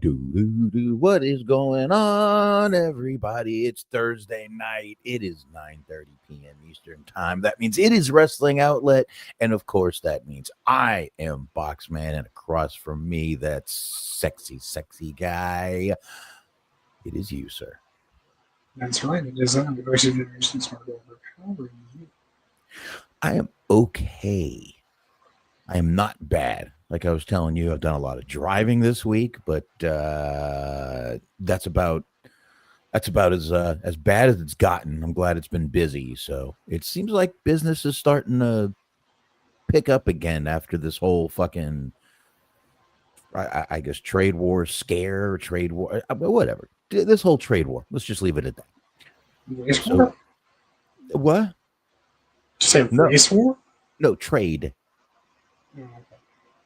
What is going on, everybody? It's Thursday night. It is 9:30 p.m. Eastern time. That means it is Wrestling Outlet. And of course, that means I am Boxman. And across from me, that sexy guy. It is you, sir. That's right. It is the voice of Benjamin Shelton. How are you? I am okay. I am not bad. Like I was telling you, I've done a lot of driving this week, but that's about as bad as it's gotten. I'm glad it's been busy. So it seems like business is starting to pick up again after this whole fucking, I guess, trade war scare, trade war, whatever. This whole trade war. Let's just leave it at that. Race So, war? what? Did you say No. race war? No, trade. Oh, okay.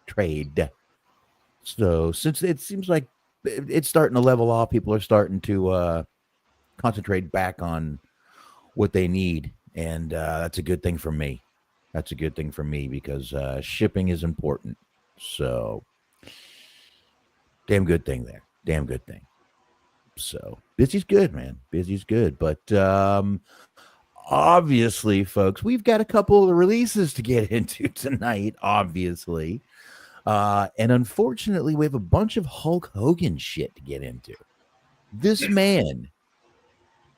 Trade. So since it seems like it's starting to level off, people are starting to concentrate back on what they need, and that's a good thing for me. That's a good thing for me because shipping is important. So damn good thing there. Damn good thing. So busy's good, man. Busy's good, but obviously, folks, we've got a couple of releases to get into tonight. Obviously. And unfortunately, we have a bunch of Hulk Hogan shit to get into. This man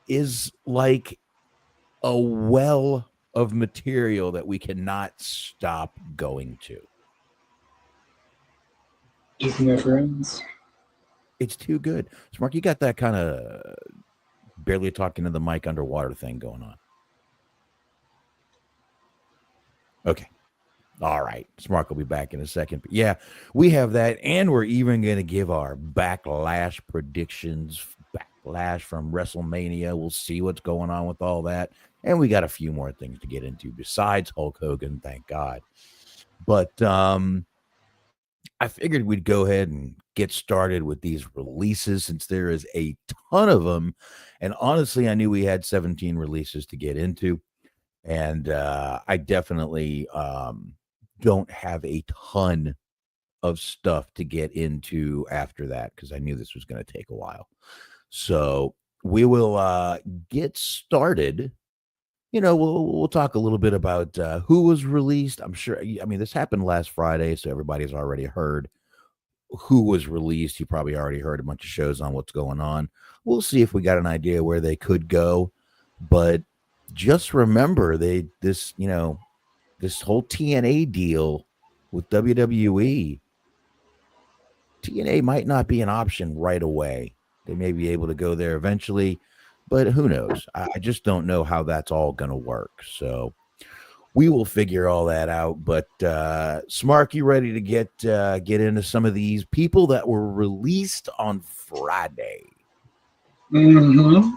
is like a well of material that we cannot stop going to. Just never ends. It's too good. Smark, you got that kind of barely talking to the mic underwater thing going on. Okay. All right. Smark will be back in a second. But yeah, we have that. And we're even going to give our backlash predictions, backlash from WrestleMania. We'll see what's going on with all that. And we got a few more things to get into besides Hulk Hogan, thank God. But I figured we'd go ahead and get started with these releases since there is a ton of them. And honestly, I knew we had 17 releases to get into. And I definitely don't have a ton of stuff to get into after that because I knew this was going to take a while. So we will get started. You know, we'll talk a little bit about who was released. I'm sure. I mean, this happened last Friday, so everybody's already heard who was released. You probably already heard a bunch of shows on what's going on. We'll see if we got an idea where they could go, but just remember this whole TNA deal with WWE. TNA might not be an option right away. They may be able to go there eventually, but who knows? I just don't know how that's all going to work. So we will figure all that out. But Smark, you ready to get into some of these people that were released on Friday? Mm-hmm.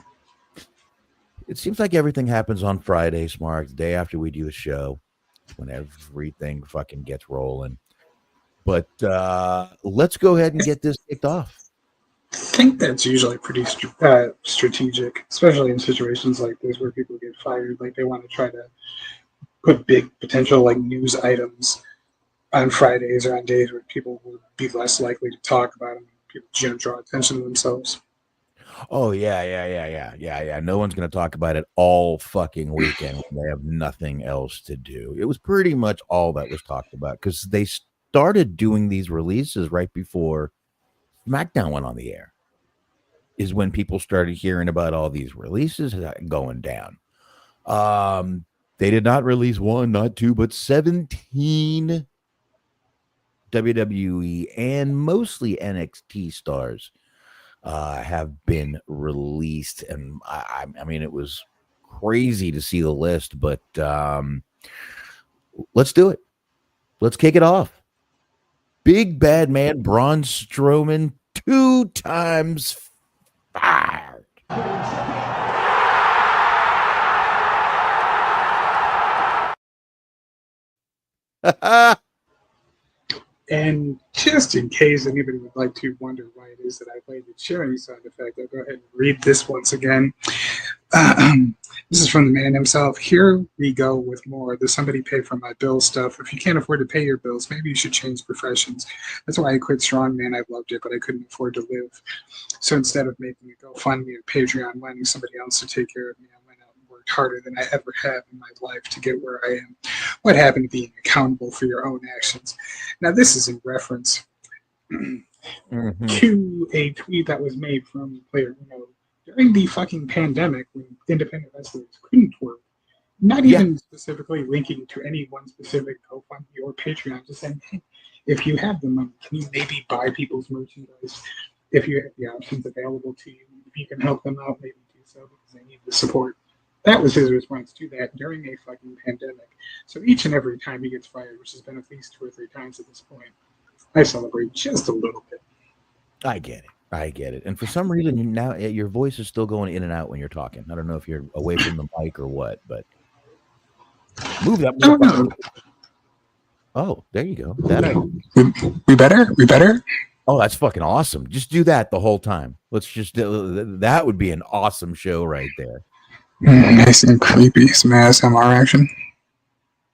It seems like everything happens on Friday, Smark, the day after we do the show. It's when everything fucking gets rolling. But let's go ahead and get this kicked off. I think that's usually pretty strategic, especially in situations like this where people get fired. Like they want to try to put big potential like news items on Fridays or on days where people would be less likely to talk about them. People draw attention to themselves. Oh, yeah. No one's going to talk about it all fucking weekend when they have nothing else to do. It was pretty much all that was talked about because they started doing these releases right before SmackDown went on the air. Is when people started hearing about all these releases going down. They did not release one, not two, but 17 WWE and mostly NXT stars have been released, and I mean it was crazy to see the list, but let's do it. Let's kick it off. Big bad man Braun Strowman 2 times fired. And just in case anybody would like to wonder why it is that I played the cheering sound effect, I'll go ahead and read this once again. This is from the man himself. Here we go with more. Does somebody pay for my bill stuff? If you can't afford to pay your bills, maybe you should change professions. That's why I quit strongman. I loved it, but I couldn't afford to live. So instead of making a GoFundMe or Patreon, wanting somebody else to take care of me, I went out and worked harder than I ever have in my life to get where I am. What happened to being accountable for your own actions? Now, this is in reference to a tweet that was made from Player Uno during the fucking pandemic when independent wrestlers couldn't work. Not even specifically linking to any one specific GoFundMe or Patreon, just saying, hey, if you have the money, can you maybe buy people's merchandise? If you have the options available to you, if you can help them out, maybe do so because they need the support. That was his response to that during a fucking pandemic. So each and every time he gets fired, which has been at least 2 or 3 times at this point, I celebrate just a little bit. I get it. And for some reason, now your voice is still going in and out when you're talking. I don't know if you're away from the mic or what, but move that. Oh, there you go. We better? We better? Oh, that's fucking awesome. Just do that the whole time. Let's just that would be an awesome show right there. Nice and creepy. Some ASMR action.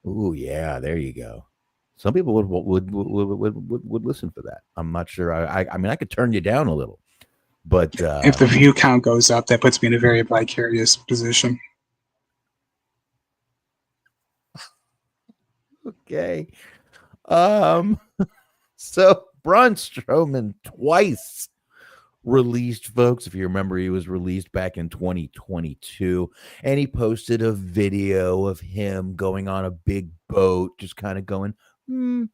Ooh, yeah, there you go. Some people would listen for that. I'm not sure. I mean, I could turn you down a little, but if the view count goes up, that puts me in a very vicarious position. Okay. So Braun Strowman twice released, folks. If you remember, he was released back in 2022, and he posted a video of him going on a big boat, just kind of going, I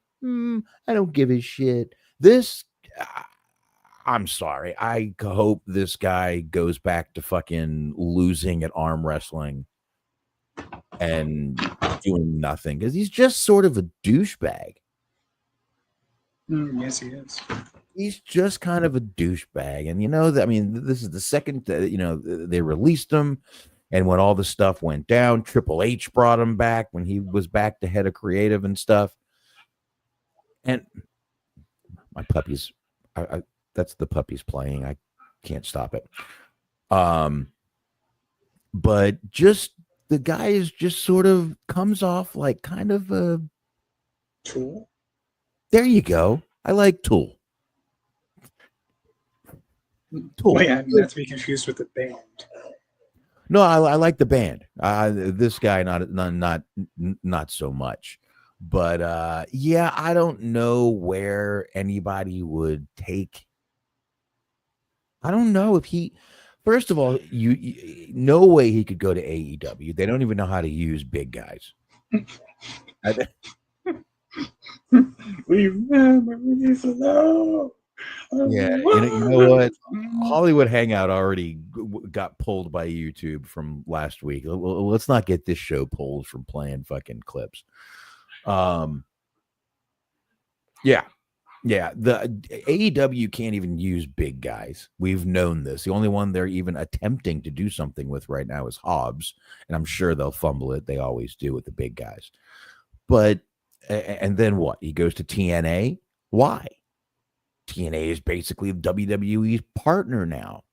don't give a shit. This, I'm sorry. I hope this guy goes back to fucking losing at arm wrestling and doing nothing because he's just sort of a douchebag. Yes, he is. He's just kind of a douchebag. And, I mean, this is the second, they released him. And when all the stuff went down, Triple H brought him back when he was back to head of creative and stuff. And my puppies, that's the puppies playing. I can't stop it. But just the guy is just sort of comes off like kind of a tool. There you go. I like Tool. Tool. Well, yeah, not to be confused with the band. No, I like the band. This guy, not so much. But yeah, I don't know where anybody would take. I don't know if he. First of all, you no way he could go to AEW. They don't even know how to use big guys. Remember me so low. Yeah, you know what? Hollywood Hangout already got pulled by YouTube from last week. Let's not get this show pulled from playing fucking clips. Yeah. The AEW can't even use big guys. We've known this. The only one they're even attempting to do something with right now is Hobbs, and I'm sure they'll fumble it. They always do with the big guys. But and then what? He goes to TNA. Why? TNA is basically WWE's partner now.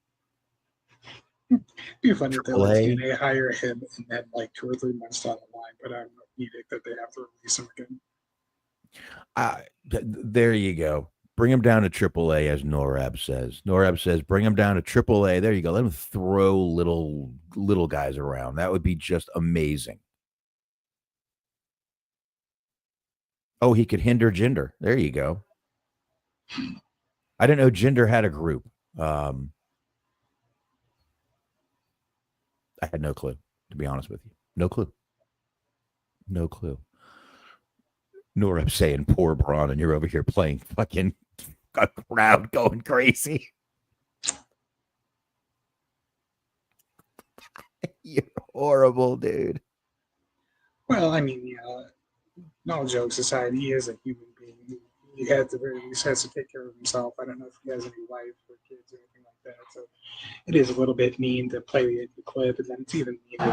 It'd be funny if they let TNA hire him and then like 2 or 3 months down the line, but I'm edict that they have to release him again. There you go. Bring him down to AAA, as Norab says. Norab says, bring him down to AAA. There you go. Let him throw little guys around. That would be just amazing. Oh, he could hinder Jinder. There you go. I didn't know Jinder had a group. I had no clue, to be honest with you. No clue. Norab saying poor Braun, and you're over here playing fucking a crowd going crazy. You're horrible, dude. Well, I mean, no jokes aside, he is a human being. He at the very least has to take care of himself. I don't know if he has any wife or kids or anything like that. So it is a little bit mean to play the clip, and then it's even mean to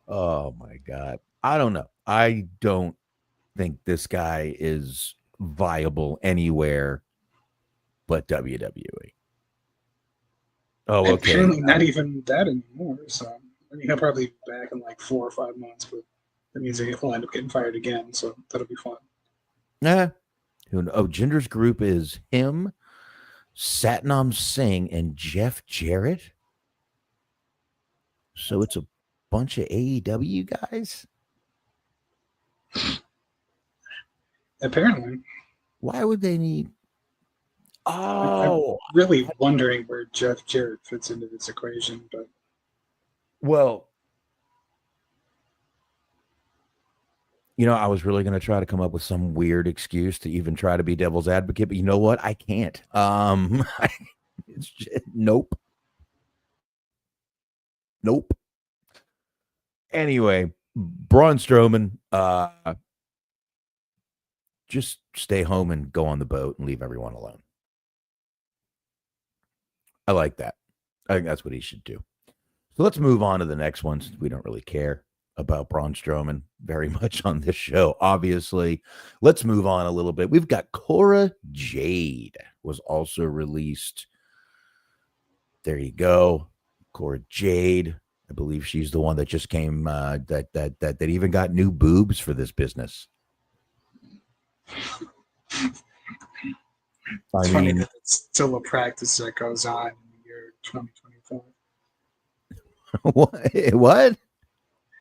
Oh my God. I don't know. I don't think this guy is viable anywhere but WWE. Oh, okay. Apparently not even that anymore. So I mean, he'll probably be back in like 4 or 5 months, but that means he'll end up getting fired again. So that'll be fun. Yeah. Oh, Jinder's group is him, Satnam Singh, and Jeff Jarrett. So it's a bunch of AEW guys. Apparently. Why would they need? I'm Oh, really wondering where Jeff Jarrett fits into this equation, but well, I was really going to try to come up with some weird excuse to even try to be devil's advocate, but you know what? I can't. It's just, nope. Anyway, Braun Strowman, just stay home and go on the boat and leave everyone alone. I like that. I think that's what he should do. So let's move on to the next one, since we don't really care about Braun Strowman very much on this show, obviously. Let's move on a little bit. We've got Cora Jade was also released. There you go. Cora Jade. I believe she's the one that just came, that even got new boobs for this business. it's funny that it's still a practice that goes on in the year 2024. What?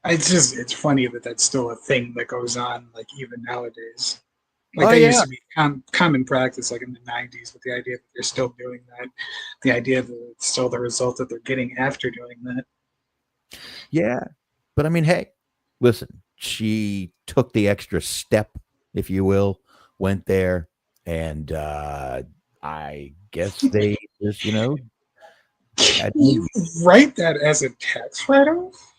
It's funny that that's still a thing that goes on, like even nowadays. Like that used to be common practice, like in the 90s, with the idea that they're still doing that, the idea that it's still the result that they're getting after doing that. Yeah, but I mean, hey, listen, she took the extra step, if you will, went there, and I guess they just, You write that as a tax write-off?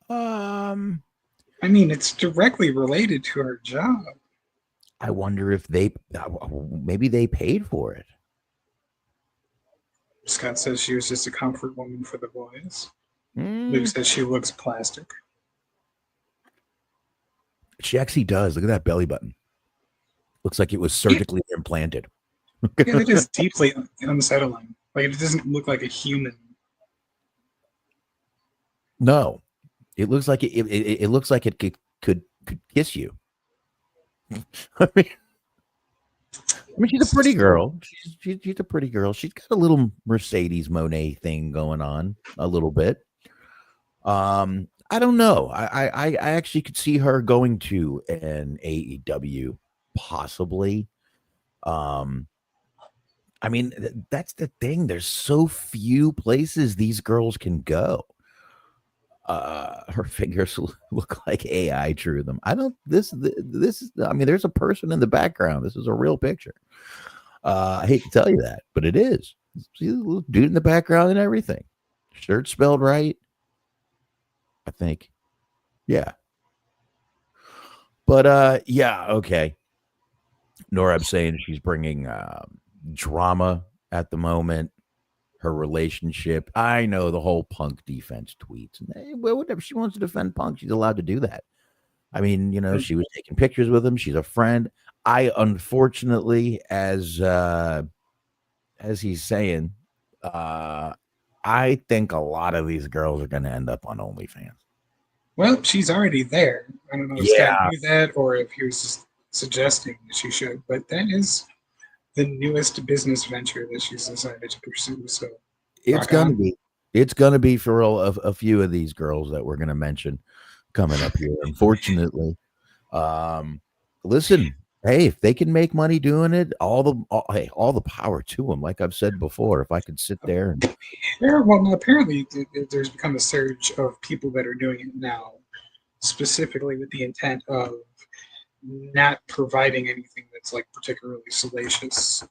I mean, it's directly related to her job. I wonder if maybe they paid for it. Scott says she was just a comfort woman for the boys. Mm. Luke says she looks plastic. She actually does. Look at that belly button. Looks like it was surgically implanted. Yeah, it is deeply unsettling. Like, it doesn't look like a human. No, it looks like it looks like it could kiss you. I mean, she's a pretty girl. She's a pretty girl. She's got a little Mercedes Monet thing going on a little bit. I don't know. I actually could see her going to an AEW, possibly. I mean, that's the thing. There's so few places these girls can go. Her fingers look like AI drew them. I don't. This is. I mean, there's a person in the background. This is a real picture. I hate to tell you that, but it is. See the little dude in the background and everything. Shirt spelled right, I think. Yeah. But yeah, okay. Norab's saying she's bringing drama at the moment. Her relationship. I know the whole Punk defense tweets. And whatever she wants to defend Punk, she's allowed to do that. I mean, she was taking pictures with him. She's a friend. I unfortunately, as he's saying, I think a lot of these girls are going to end up on OnlyFans. Well, she's already there. I don't know if Scott knew that or if he was just suggesting that she should, but that is the newest business venture that she's decided to pursue. So it's gonna be. It's gonna be for a few of these girls that we're gonna mention coming up here. Unfortunately, listen. Hey, if they can make money doing it, all the power to them. Like I've said before, if I could sit there and well, apparently there's become a surge of people that are doing it now, specifically with the intent of not providing anything that's like particularly salacious,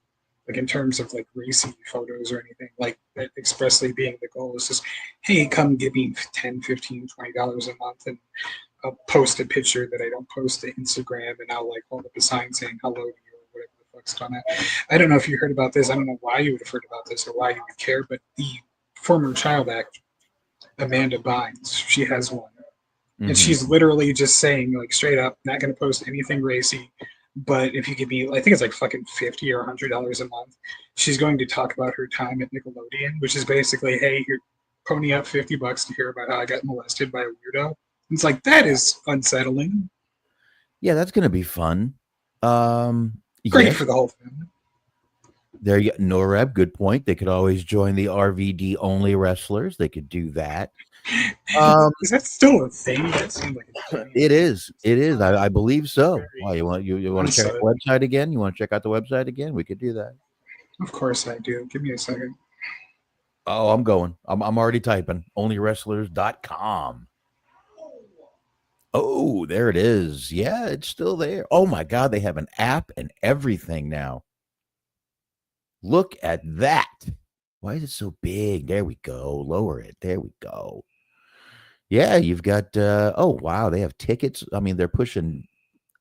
like in terms of like racy photos or anything, like that expressly being the goal is just, hey, come give me $10, $15, $20 a month and I'll post a picture that I don't post to Instagram and I'll like hold up a sign saying hello to you or whatever the fuck's going on. I don't know if you heard about this. I don't know why you would have heard about this or why you would care, but the former child actor, Amanda Bynes, she has one. And she's literally just saying, like, straight up, not going to post anything racy. But if you give me, I think it's like fucking $50 or $100 a month, she's going to talk about her time at Nickelodeon, which is basically, hey, you're pony up $50 to hear about how I got molested by a weirdo. It's like that is unsettling. Yeah, that's going to be fun. Great Yes, for the whole family. there you Noreb, good point. They could always join the RVD only wrestlers. They could do that. Is that still a thing? That seemed like a giant. It is. It is. I believe so. Very Why you want to check out the website again? You want to check out the website again? We could do that. Of course I do. Give me a second. Oh, I'm going. I'm already typing. Onlywrestlers.com. Oh, there it is. Yeah, it's still there. Oh my God, they have an app and everything now. Look at that. Why is it so big? There we go. Lower it. There we go. Yeah, you've got oh wow, they have tickets. I mean, they're pushing.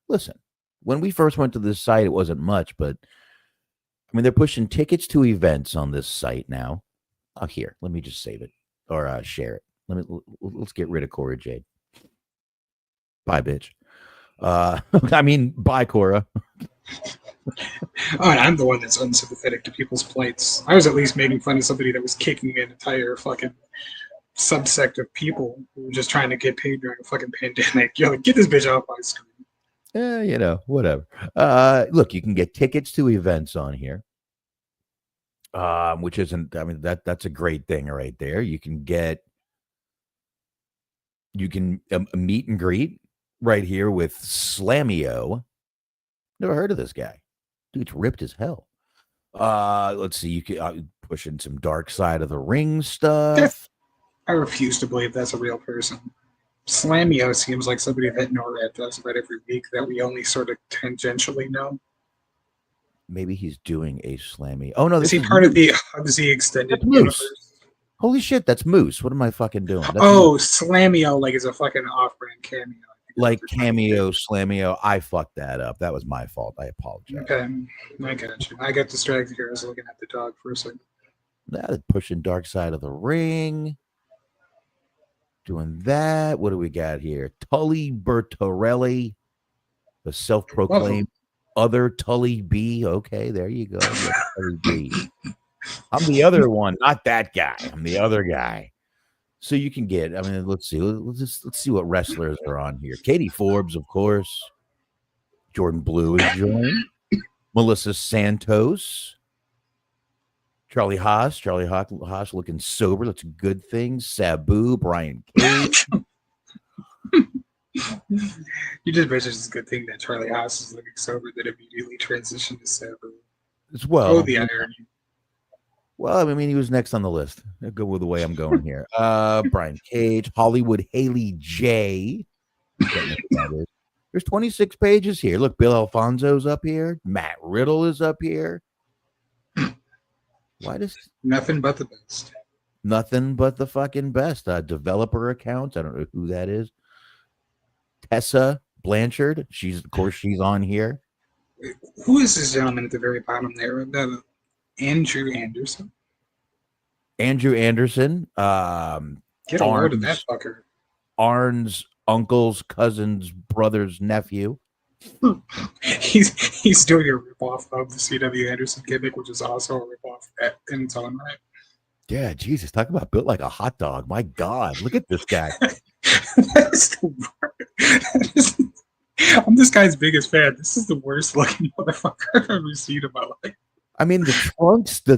Listen, when we first went to this site, it wasn't much, but I mean, they're pushing tickets to events on this site now. Oh, here, let me just save it or share it. Let's get rid of Cora Jade. Bye, bitch. I mean, bye, Cora. Oh, and I'm the one that's unsympathetic to people's plights. I was at least making fun of somebody that was kicking an entire fucking subsect of people who were just trying to get paid during a fucking pandemic. You're like, get this bitch off my screen. You know, whatever. Look, you can get tickets to events on here. Which isn't, I mean, that's a great thing right there. You can meet and greet right here with Slamio. Never heard of this guy. Dude's ripped as hell. Let's see. You can push in some Dark Side of the Ring stuff. I refuse to believe that's a real person. Slamio seems like somebody that NORAD does about every week that we only sort of tangentially know. Maybe he's doing a Slammy. Oh no, is he part of the Hugsy extended universe? Holy shit, that's Moose. What am I fucking doing? That's Moose. Slamio like is a fucking off-brand cameo. Like cameo, Slamio. I fucked that up. That was my fault. I apologize. Okay, I got you. I got distracted here. I was looking at the dog for a second. Now pushing Dark Side of the Ring. Doing that. What do we got here? Tully Bertorelli, the self-proclaimed other Tully B. Okay, there you go. Tully B. I'm the other one, not that guy. I'm the other guy. So you can get. I mean, let's see. Let's see what wrestlers are on here. Katie Forbes, of course. Jordan Blue is joined. Melissa Santos. Charlie Haas looking sober. That's a good thing. Sabu, Brian Cage. You just mentioned it's a good thing that Charlie Haas is looking sober that immediately transitioned to Sabu. As well. Oh, the irony. Well, I mean, he was next on the list. I'll go with the way I'm going here. Brian Cage, Hollywood Haley J. There's 26 pages here. Look, Bill Alfonso's up here. Matt Riddle is up here. Why does nothing but the best? Nothing but the fucking best. Developer accounts. I don't know who that is. Tessa Blanchard. She's on here. Who is this gentleman at the very bottom there? Andrew Anderson. Andrew Anderson. Get a load of that fucker. Arn's uncle's cousin's brother's nephew. He's doing a ripoff of the CW Anderson gimmick, which is also a ripoff in its own right. Yeah, Jesus, talk about built like a hot dog. My God, look at this guy. That's the worst. I'm this guy's biggest fan. This is the worst looking motherfucker I've ever seen in my life. I mean, the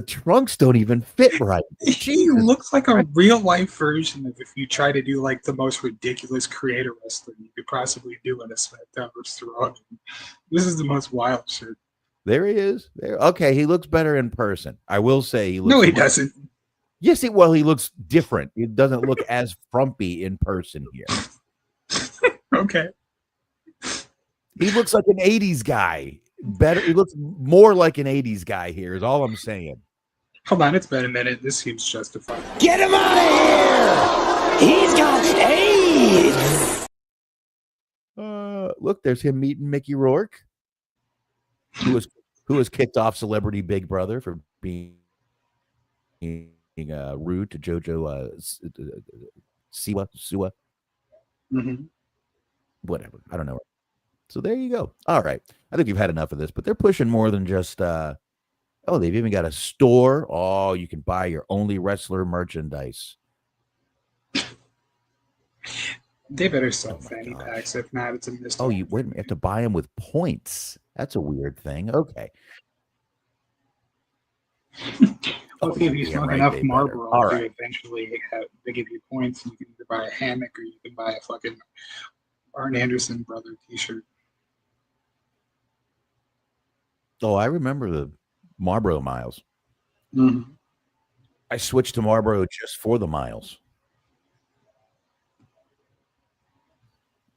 trunks don't even fit right. He looks like a real life version of if you try to do like the most ridiculous creator wrestling you could possibly do in a SmackDown versus Raw. This is the most wild shit. There he is. There. Okay, he looks better in person. I will say he looks. No, he doesn't. Yes, he looks different. It doesn't look as frumpy in person here. Okay. He looks like an 80s guy. Better. He looks more like an 80s guy here, is all I'm saying. Hold on, it's been a minute. This seems justified. Get him out of here! He's got AIDS! Look, there's him meeting Mickey Rourke, who was kicked off Celebrity Big Brother for being rude to JoJo Siwa. Mm-hmm. Whatever. I don't know. So there you go. All right. I think you've had enough of this, but they're pushing more than just oh, they've even got a store. Oh, you can buy your only wrestler merchandise. They better sell Oh my fanny gosh. packs. If not, it's a missed Oh, you wait, you have to buy them with points. That's a weird thing. Okay. Well, Oh, see, if you damn smoke right enough they better. Marlboro, All you right. eventually they give you points, and you can either buy a hammock or you can buy a fucking Arn Anderson brother T-shirt. Oh, I remember the Marlboro miles. Mm-hmm. I switched to Marlboro just for the miles.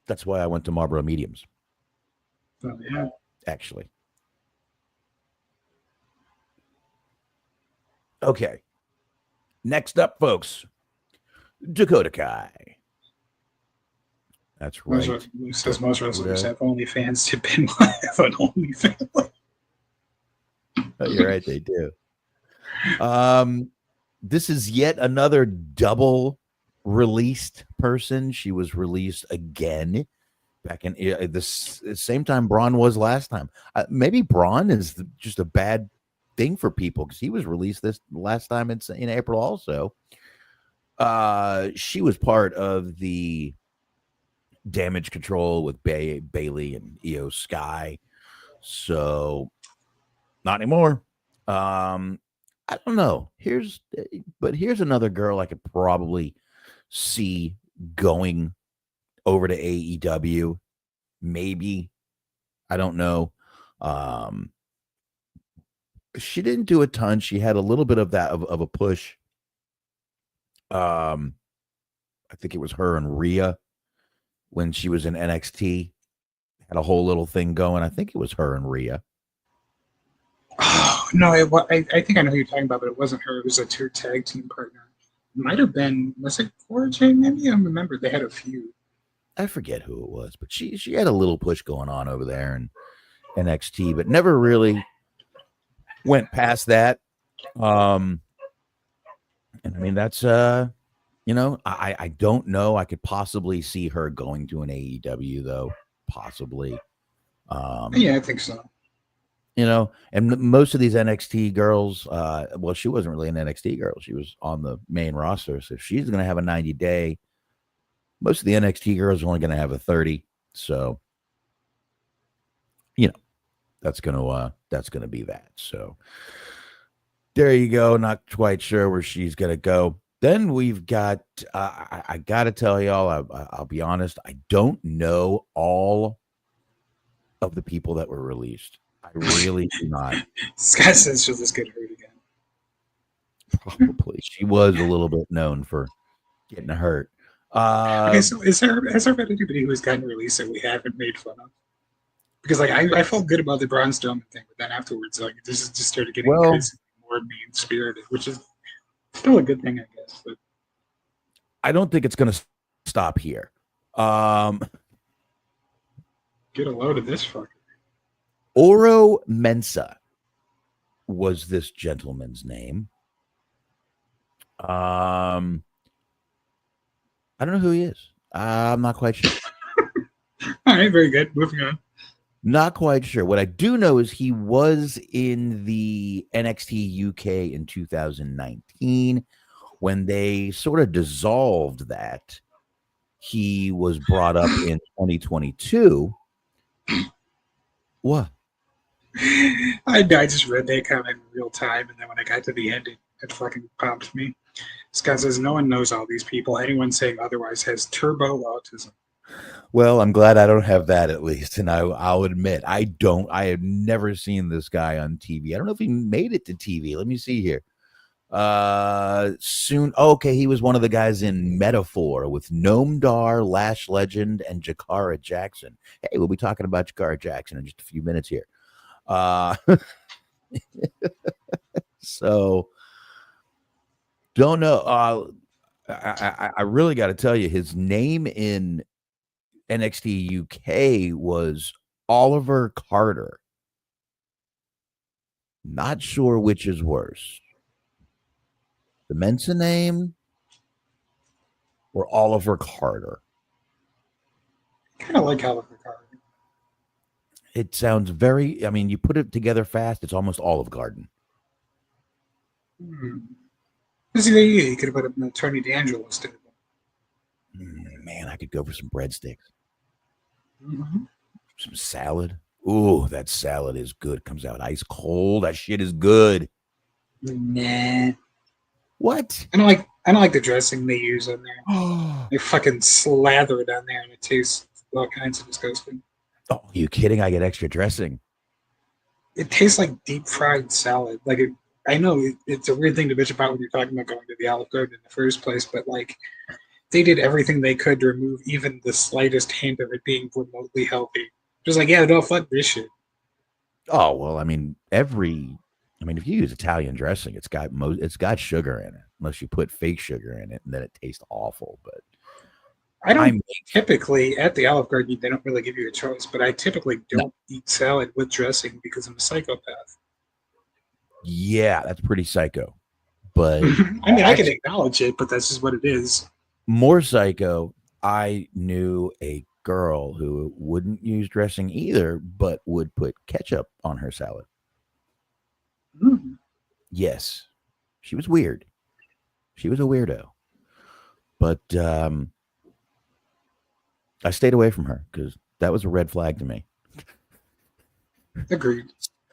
That's why I went to Marlboro mediums, So yeah, actually. Okay. Next up, folks, Dakota Kai. That's right. says most wrestlers Dakota. have OnlyFans to Ben have an OnlyFans. Oh, you're right, they do. This is yet another double released person. She was released again back in this same time Braun was last time. Maybe Braun is just a bad thing for people because he was released this last time in April also. She was part of the Damage Control with Bailey and Io Sky. So not anymore. I don't know. Here's another girl I could probably see going over to AEW. Maybe. I don't know. She didn't do a ton. She had a little bit of that of a push. I think it was her and Rhea when she was in NXT. Had a whole little thing going. I think it was her and Rhea. Oh, no, I think I know who you're talking about, but it wasn't her. It was a tag team partner. It might have been, was it Cora Jane? Maybe I remember they had a few. I forget who it was, but she had a little push going on over there in NXT, but never really went past that. And I mean that's you know, I don't know. I could possibly see her going to an AEW though, possibly. Yeah, I think so. You know, and most of these NXT girls, well, she wasn't really an NXT girl. She was on the main roster. So if she's going to have a 90-day, most of the NXT girls are only going to have a 30. So, you know, that's going to be that. So there you go. Not quite sure where she's going to go. Then we've got, I got to tell y'all, I'll be honest. I don't know all of the people that were released. I really do not. Scott says she'll just get hurt again. Probably. She was a little bit known for getting hurt. Okay, so has there been anybody who has gotten released that we haven't made fun of? Because like I felt good about the Braun Strowman thing, but then afterwards, like this is just started getting increasingly more mean spirited, which is still a good thing, I guess. But I don't think it's going to stop here. get a load of this fucker. Oro Mensa was this gentleman's name. I don't know who he is. I'm not quite sure. All right, very good. Moving on. Not quite sure. What I do know is he was in the NXT UK in 2019 when they sort of dissolved that. He was brought up in 2022. What? I just read that comment in real time, and then when I got to the end, it fucking popped me. This guy says, no one knows all these people. Anyone saying otherwise has turbo autism. Well, I'm glad I don't have that at least. And I'll admit, I have never seen this guy on TV. I don't know if he made it to TV. Let me see here. Soon. Okay. He was one of the guys in Metaphor with Noam Dar, Lash Legend, and Jakara Jackson. Hey, we'll be talking about Jakara Jackson in just a few minutes here. So don't know. I really got to tell you, his name in NXT UK was Oliver Carter. Not sure which is worse, the Mensa name or Oliver Carter. Kind of like Oliver Carter. It sounds very. I mean, you put it together fast. It's almost Olive Garden. See, there you could have put up an Attorney D'Angelo instead. Man, I could go for some breadsticks, Mm-hmm. some salad. Ooh, that salad is good. Comes out ice cold. That shit is good. Nah, What? I don't like the dressing they use on there. They fucking slather it on there, and it tastes all kinds of disgusting. Oh, you kidding? I get extra dressing. It tastes like deep fried salad. Like I know it's a weird thing to bitch about when you're talking about going to the Olive Garden in the first place, but like they did everything they could to remove even the slightest hint of it being remotely healthy. Just like, yeah, no, fuck this shit. Oh well, I mean, if you use Italian dressing, it's got sugar in it, unless you put fake sugar in it, and then it tastes awful. But I don't typically at the Olive Garden they don't really give you a choice, but I typically don't eat salad with dressing because I'm a psychopath. Yeah, that's pretty psycho. But I mean, I can acknowledge it, but that's just what it is. More psycho, I knew a girl who wouldn't use dressing either, but would put ketchup on her salad. Mm. Yes, she was weird. She was a weirdo. But I stayed away from her because that was a red flag to me. Agreed.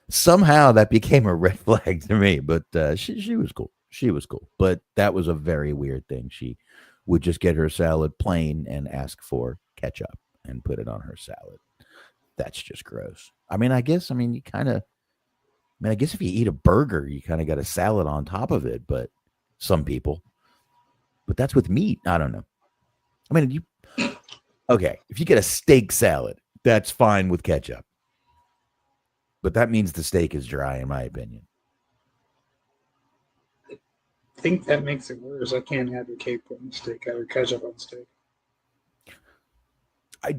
Somehow that became a red flag to me, but she was cool. She was cool. But that was a very weird thing. She would just get her salad plain and ask for ketchup and put it on her salad. That's just gross. I guess if you eat a burger, you kind of got a salad on top of it, but some people. But that's with meat. I don't know. Okay, if you get a steak salad, that's fine with ketchup. But that means the steak is dry, in my opinion. I think that makes it worse. I can't advocate putting steak or ketchup on steak.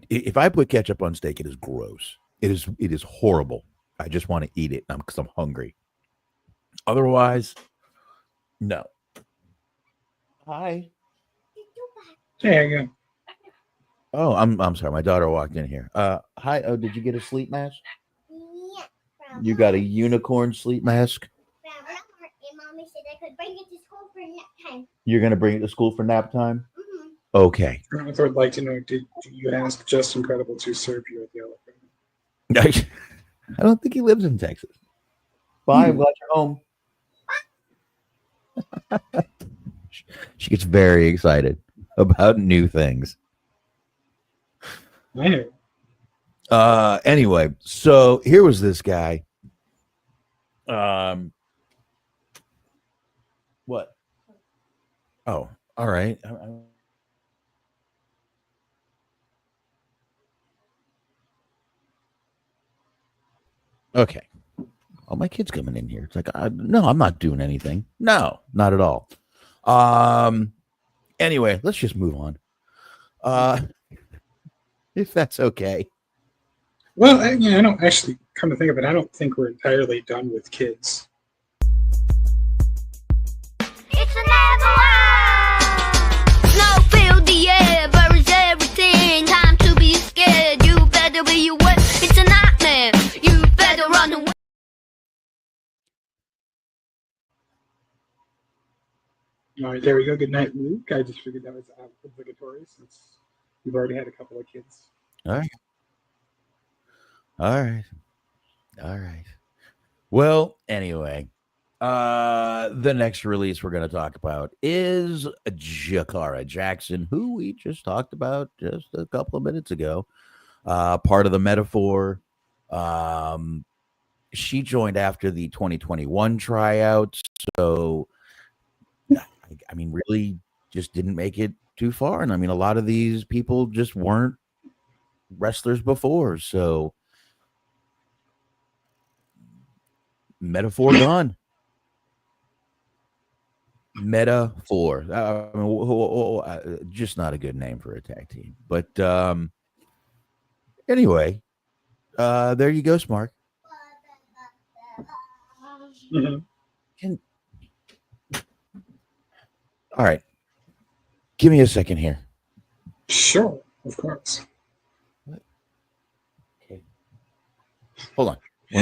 If I put ketchup on steak, it is gross. It is horrible. I just want to eat it because I'm hungry. Otherwise, no. Hi. There you go. Oh, I'm sorry. My daughter walked in here. Hi. Oh, did you get a sleep mask? Yeah. You got a unicorn sleep mask? Mommy said I could bring it to school for nap time. You're gonna bring it to school for nap time? Mm-hmm. Okay. I would like to know, did you ask Just Incredible to serve you at the Olive Garden? I don't think he lives in Texas. Bye. I'm glad you're home. She gets very excited about new things. I know. Anyway, so here was this guy. What? Oh, all right. Okay. Oh, my kid's coming in here. It's like, no, I'm not doing anything. No, not at all. Anyway, let's just move on. If that's okay. Well, I don't actually come to think of it. I don't think we're entirely done with kids. It's another one! Snow filled the air, buries everything. Time to be scared. You better be aware. It's a nightmare. You better run away. All right, there we go. Good night, Luke. I just figured that was obligatory since we've already had a couple of kids. All right. Well, anyway, the next release we're going to talk about is Jakara Jackson, who we just talked about just a couple of minutes ago. Part of the Metaphor. She joined after the 2021 tryouts, so really just didn't make it too far. And a lot of these people just weren't wrestlers before, so Metaphor gone. Metaphor. Just not a good name for a tag team. But anyway, there you go, Smark. Mm-hmm. All right. Give me a second here. Sure, of course. Okay. Hold on.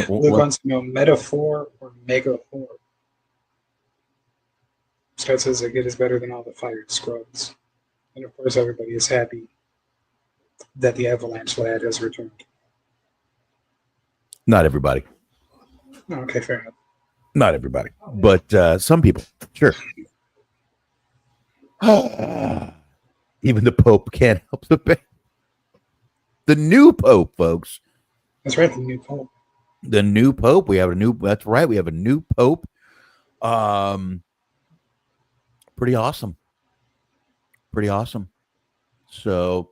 Luke wants to know metaphor or mega whore. Scott says that it is better than all the fired scrubs. And of course, everybody is happy that the Avalanche lad has returned. Not everybody. Okay, fair enough. Not everybody, but some people, sure. Even the Pope can't help the pain. The new Pope, folks. That's right, the new Pope. The new Pope. We have a new. That's right. We have a new Pope. Pretty awesome. Pretty awesome. So,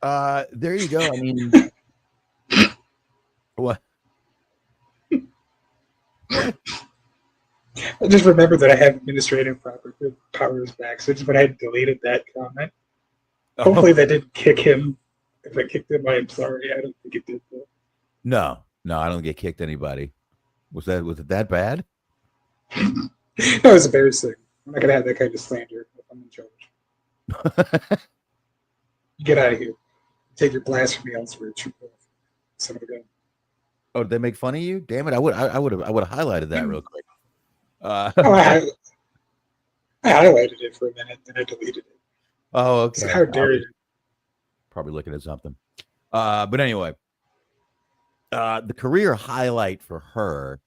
there you go. I mean, what? I just remembered that I have administrative powers back, so but I had deleted that comment. Hopefully that didn't kick him. If I kicked him, I'm sorry. I don't think it did, though. No, I don't get kicked anybody. Was it that bad? No, it's embarrassing. I'm not gonna have that kind of slander if I'm in charge. Get out of here. Take your blasphemy elsewhere. Son of a gun. Oh, did they make fun of you? Damn it! I would have highlighted that real quick. I highlighted it for a minute, then I deleted it. Oh, okay. So how dare you? Probably looking at something. But anyway, the career highlight for her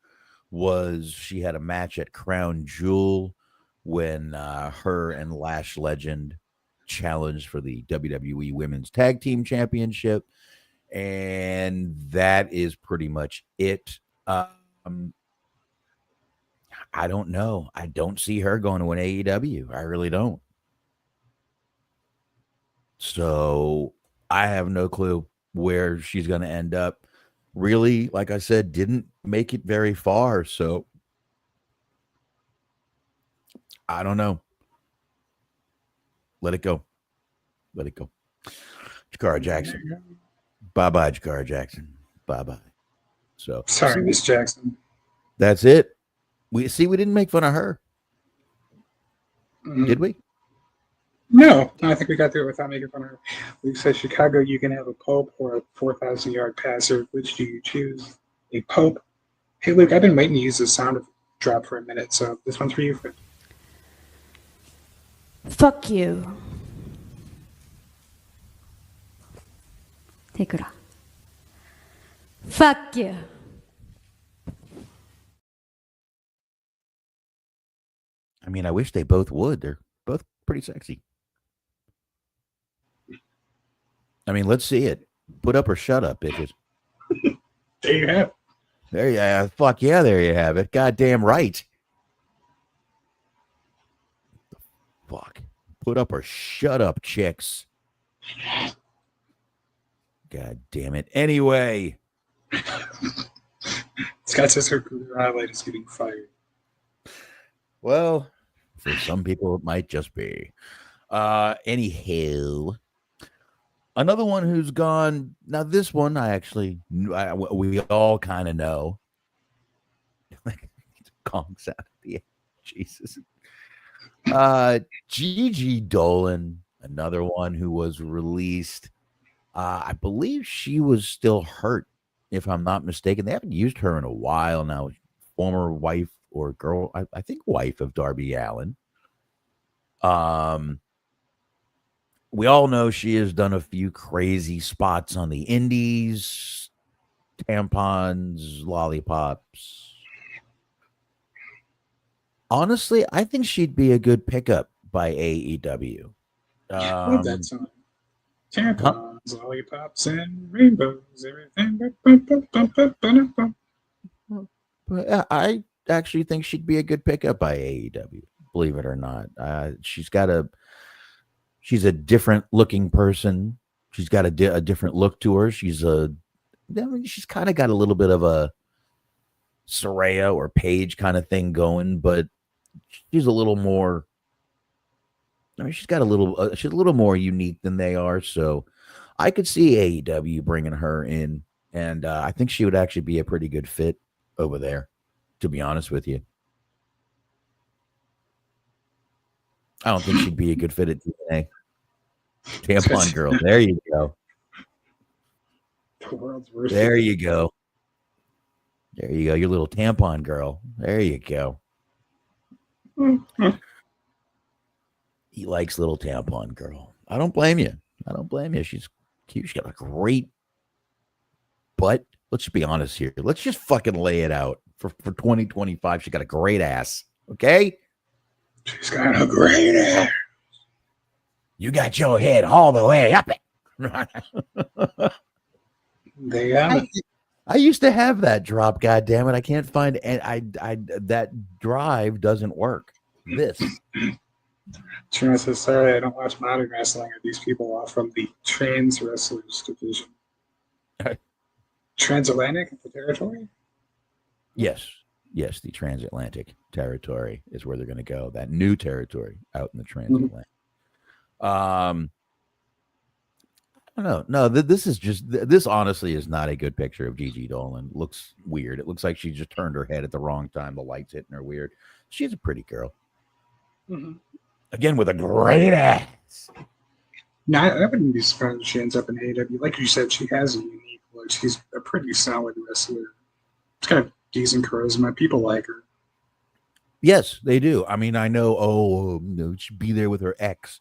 was she had a match at Crown Jewel when her and Lash Legend challenged for the WWE Women's Tag Team Championship. And that is pretty much it. I don't know. I don't see her going to an AEW. I really don't. So I have no clue where she's going to end up. Really, like I said, didn't make it very far. So I don't know. Let it go. Let it go. Jakara Jackson. Bye-bye, Jakara Jackson. Bye-bye. So sorry, Miss Jackson. That's it. We didn't make fun of her. Did we? No, I think we got through it without making fun of her. Luke says, Chicago, you can have a Pope or a 4,000-yard passer. Which do you choose? A Pope? Hey, Luke, I've been waiting to use the sound drop for a minute, so this one's for you. Fuck you. Tekura. Fuck you. I mean, I wish they both would. They're both pretty sexy. I mean, let's see it. Put up or shut up, bitches. There you have it. There you have. Fuck yeah, there you have it. Goddamn right. Fuck. Put up or shut up, chicks. God damn it. Anyway. Scott says her career highlight is getting fired. Well, for some people, it might just be. Anyhow, another one who's gone. Now, this one, we all kind of know. Gong sound at the end. Jesus. Gigi Dolan, another one who was released. I believe she was still hurt, if I'm not mistaken. They haven't used her in a while now. Former wife or girl, I think wife of Darby Allin. We all know she has done a few crazy spots on the indies, tampons, lollipops. Honestly, I think she'd be a good pickup by AEW. Love that song. Tampons, lollipops, and rainbows, everything. But I actually think she'd be a good pickup by AEW, believe it or not. She's a different looking person. She's got a different look to her. She's kind of got a little bit of a Saraya or Paige kind of thing going, but she's a little more. I mean, she's a little more unique than they are. So I could see AEW bringing her in, and I think she would actually be a pretty good fit over there, to be honest with you. I don't think she'd be a good fit at TNA. Tampon girl. There you go. The world's worst. There you go. There you go, your little tampon girl. There you go. He likes little tampon girl. I don't blame you. I don't blame you. She's cute. She's got a great butt. Let's just be honest here. Let's just fucking lay it out. For 2025, she got a great ass. Okay? She's got a great ass. You got your head all the way up it. They got it. I used to have that drop. God damn it! I can't find and I that drive doesn't work. This. Trina says, sorry, I don't watch modern wrestling. Are these people all from the trans wrestlers division? Transatlantic territory? Yes, the transatlantic territory is where they're going to go. That new territory out in the transatlantic. I don't know. No, this honestly is not a good picture of Gigi Dolan. Looks weird. It looks like she just turned her head at the wrong time. The light's hitting her weird. She's a pretty girl. Mm-hmm. Again, with a great ass. No, I wouldn't be surprised if she ends up in AEW. Like you said, she has a unique look. She's a pretty solid wrestler. She's got decent charisma. People like her. Yes, they do. I mean, I know. Oh, no, she'd be there with her ex.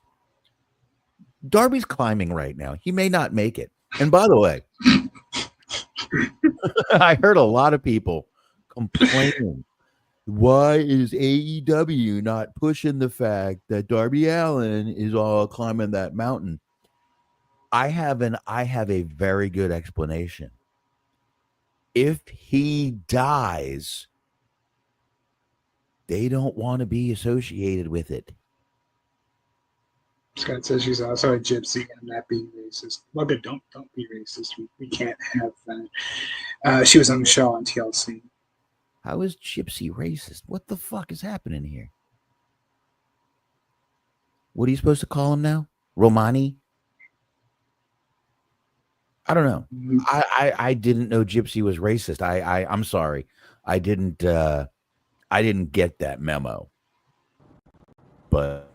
Darby's climbing right now. He may not make it. And by the way, I heard a lot of people complaining. Why is AEW not pushing the fact that Darby Allin is all climbing that mountain? I have a very good explanation. If he dies, they don't want to be associated with it. Scott says she's also a gypsy. I'm not being racist. Well, good. Don't be racist. We can't have that. She was on the show on TLC. How is gypsy racist? What the fuck is happening here? What are you supposed to call him now? Romani? I don't know. I didn't know gypsy was racist. I'm sorry. I didn't get that memo. But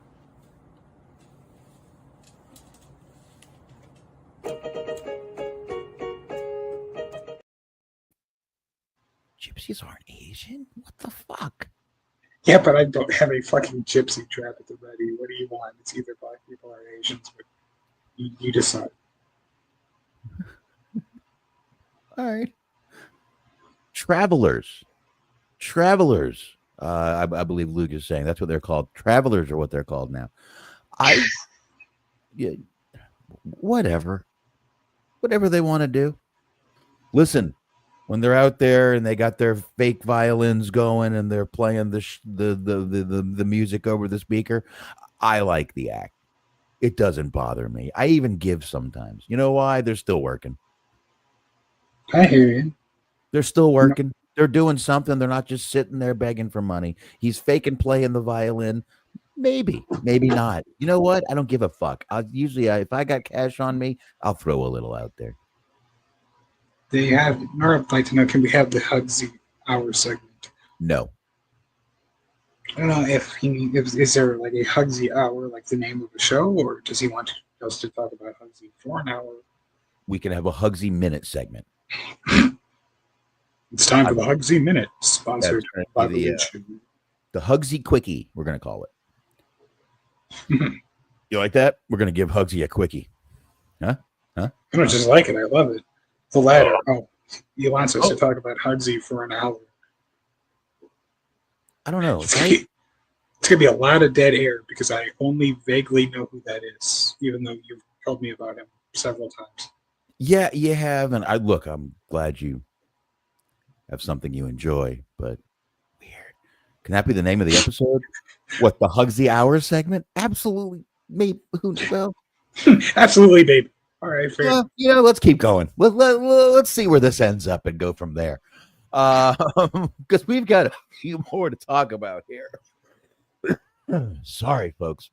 gypsies aren't Asian? What the fuck? Yeah, but I don't have a fucking gypsy trap at the ready. What do you want? It's either black people or Asians, but you decide. All right. Travelers. I believe Luke is saying that's what they're called. Travelers are what they're called now. Whatever they want to do. Listen, when they're out there and they got their fake violins going and they're playing the music over the speaker, I like the act. It doesn't bother me. I even give sometimes. You know why? They're still working. I hear you. They're still working. They're doing something. They're not just sitting there begging for money. He's faking playing the violin. Maybe not. You know what? I don't give a fuck. If I got cash on me, I'll throw a little out there. They have. I'd like to know, can we have the Hugsy Hour segment? No. I don't know is there like a Hugsy Hour, like the name of the show, or does he want us to talk about Hugsy for an hour? We can have a Hugsy Minute segment. It's time for the Hugsy Minute, sponsored by the Hugsy Quickie, we're going to call it. You like that? We're going to give Hugsy a quickie. Huh? I don't just like it. I love it. The latter. Oh, he wants us to talk about Hugsy for an hour. I don't know. It's going to be a lot of dead air because I only vaguely know who that is, even though you've told me about him several times. Yeah, you have. And I'm glad you have something you enjoy, but weird. Can that be the name of the episode? What, the Hugsy Hour segment? Absolutely. Maybe. Well, absolutely, babe. All right, fair. Let's keep going. Let's see where this ends up and go from there. Because we've got a few more to talk about here. Sorry, folks.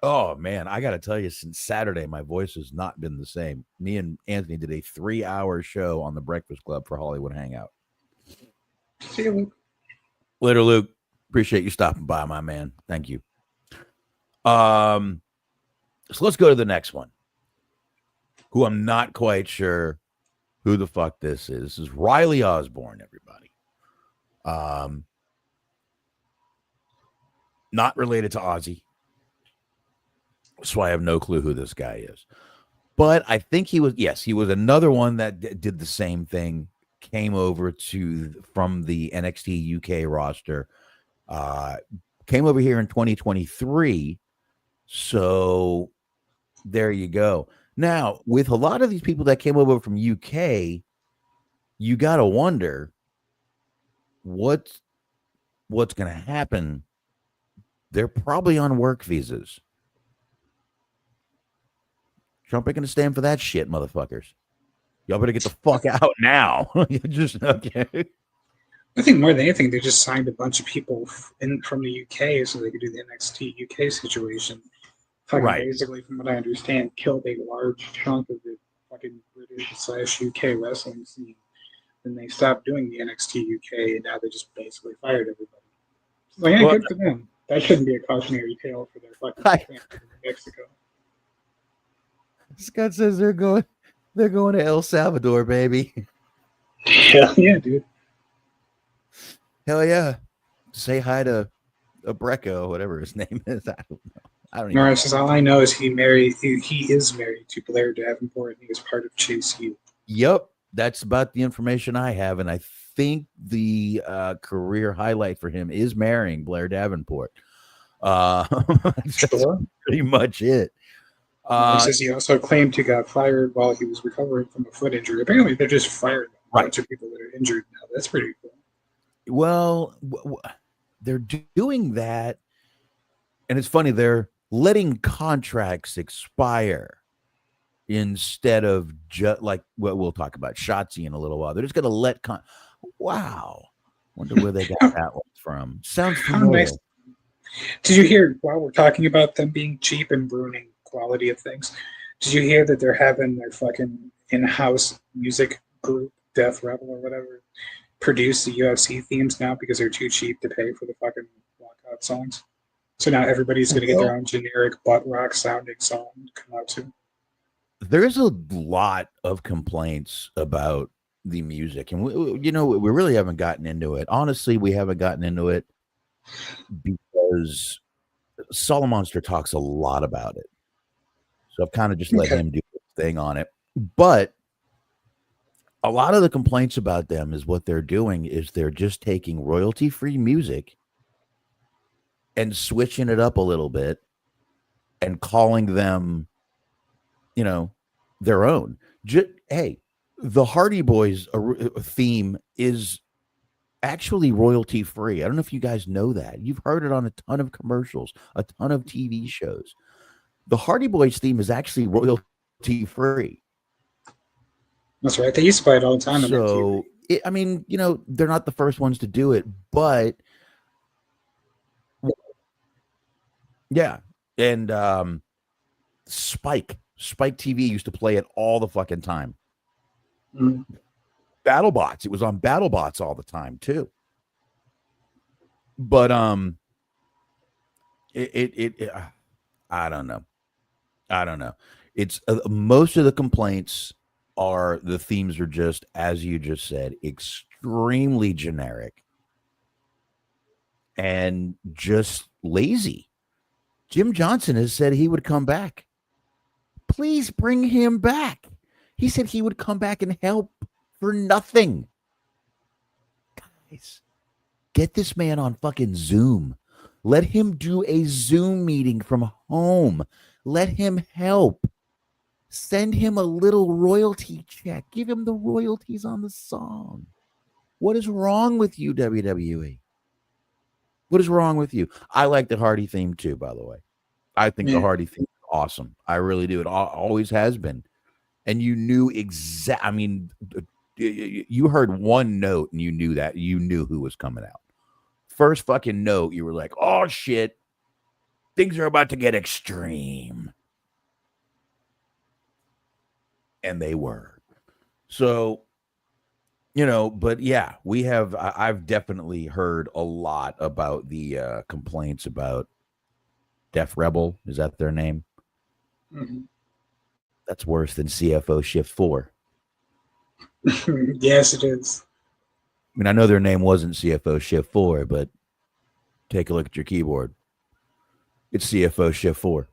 Oh, man, I got to tell you, since Saturday, my voice has not been the same. Me and Anthony did a 3-hour show on the Breakfast Club for Hollywood Hangout. See you, Luke. Later, Luke. Appreciate you stopping by, my man. Thank you. So let's go to the next one, who I'm not quite sure who the fuck this is. This is Riley Osborne, everybody. Not related to Ozzy. So I have no clue who this guy is. But I think he was another one that did the same thing. Came over from the NXT UK roster. Came over here in 2023. So there you go. Now, with a lot of these people that came over from UK, you got to wonder what's going to happen. They're probably on work visas. Trump ain't going to stand for that shit, motherfuckers. Y'all better get the fuck out now. Just okay. I think more than anything, they just signed a bunch of people from the UK so they could do the NXT UK situation. Fucking Right. Basically, from what I understand, killed a large chunk of the fucking British/UK wrestling scene. Then they stopped doing the NXT UK, and now they just basically fired everybody. So, yeah, good for them. That shouldn't be a cautionary tale for their fucking fans in Mexico. Scott says they're going to El Salvador, baby. Hell yeah, dude. Hell yeah. Say hi to Abreco, whatever his name is. I don't know. Nora says, all I know is he is married to Blair Davenport, and he is part of Chase U. Yep. That's about the information I have. And I think the career highlight for him is marrying Blair Davenport. That's pretty much it. He says he also claimed he got fired while he was recovering from a foot injury. Apparently, they're just firing a bunch of people that are injured now. That's pretty cool. Well, they're doing that. And it's funny. They're letting contracts expire instead of just like what we'll talk about Shotzi in a little while. They're just going to let wow. Wonder where they got that one from. Sounds familiar. Nice. Did you hear, while we're talking about them being cheap and ruining quality of things, did you hear that they're having their fucking in-house music group, Death Rebel or whatever, produce the UFC themes now because they're too cheap to pay for the fucking walkout songs? So now everybody's going to get their own generic butt rock sounding song to come out to. There's a lot of complaints about the music, and we really haven't gotten into it. Honestly, we haven't gotten into it because Solomonster talks a lot about it. So I've kind of just let him do his thing on it. But a lot of the complaints about them is what they're doing is they're just taking royalty-free music and switching it up a little bit and calling them, their own. Hey, the Hardy Boys theme is actually royalty free. I don't know if you guys know that. You've heard it on a ton of commercials, a ton of TV shows. The Hardy Boys theme is actually royalty free. That's right. They used to play it all the time. So, they're not the first ones to do it, but yeah. And Spike TV used to play it all the fucking time. Mm-hmm. BattleBots. It was on BattleBots all the time too. But I don't know. It's most of the complaints are the themes are just, as you just said, extremely generic and just lazy. Jim Johnson has said he would come back. Please bring him back. He said he would come back and help for nothing. Guys, get this man on fucking Zoom. Let him do a Zoom meeting from home. Let him help. Send him a little royalty check. Give him the royalties on the song. What is wrong with you, WWE? What is wrong with you? I like the Hardy theme too, by the way. I think the Hardy theme is awesome. I really do. It always has been. And you knew you heard one note and you knew who was coming out. First fucking note, you were like, oh shit, things are about to get extreme. And they were. So, but yeah, I've definitely heard a lot about the complaints about Def Rebel. Is that their name? Mm-hmm. That's worse than CFO Shift 4. Yes, it is. I mean, I know their name wasn't CFO Shift 4, but take a look at your keyboard. It's CFO Shift 4.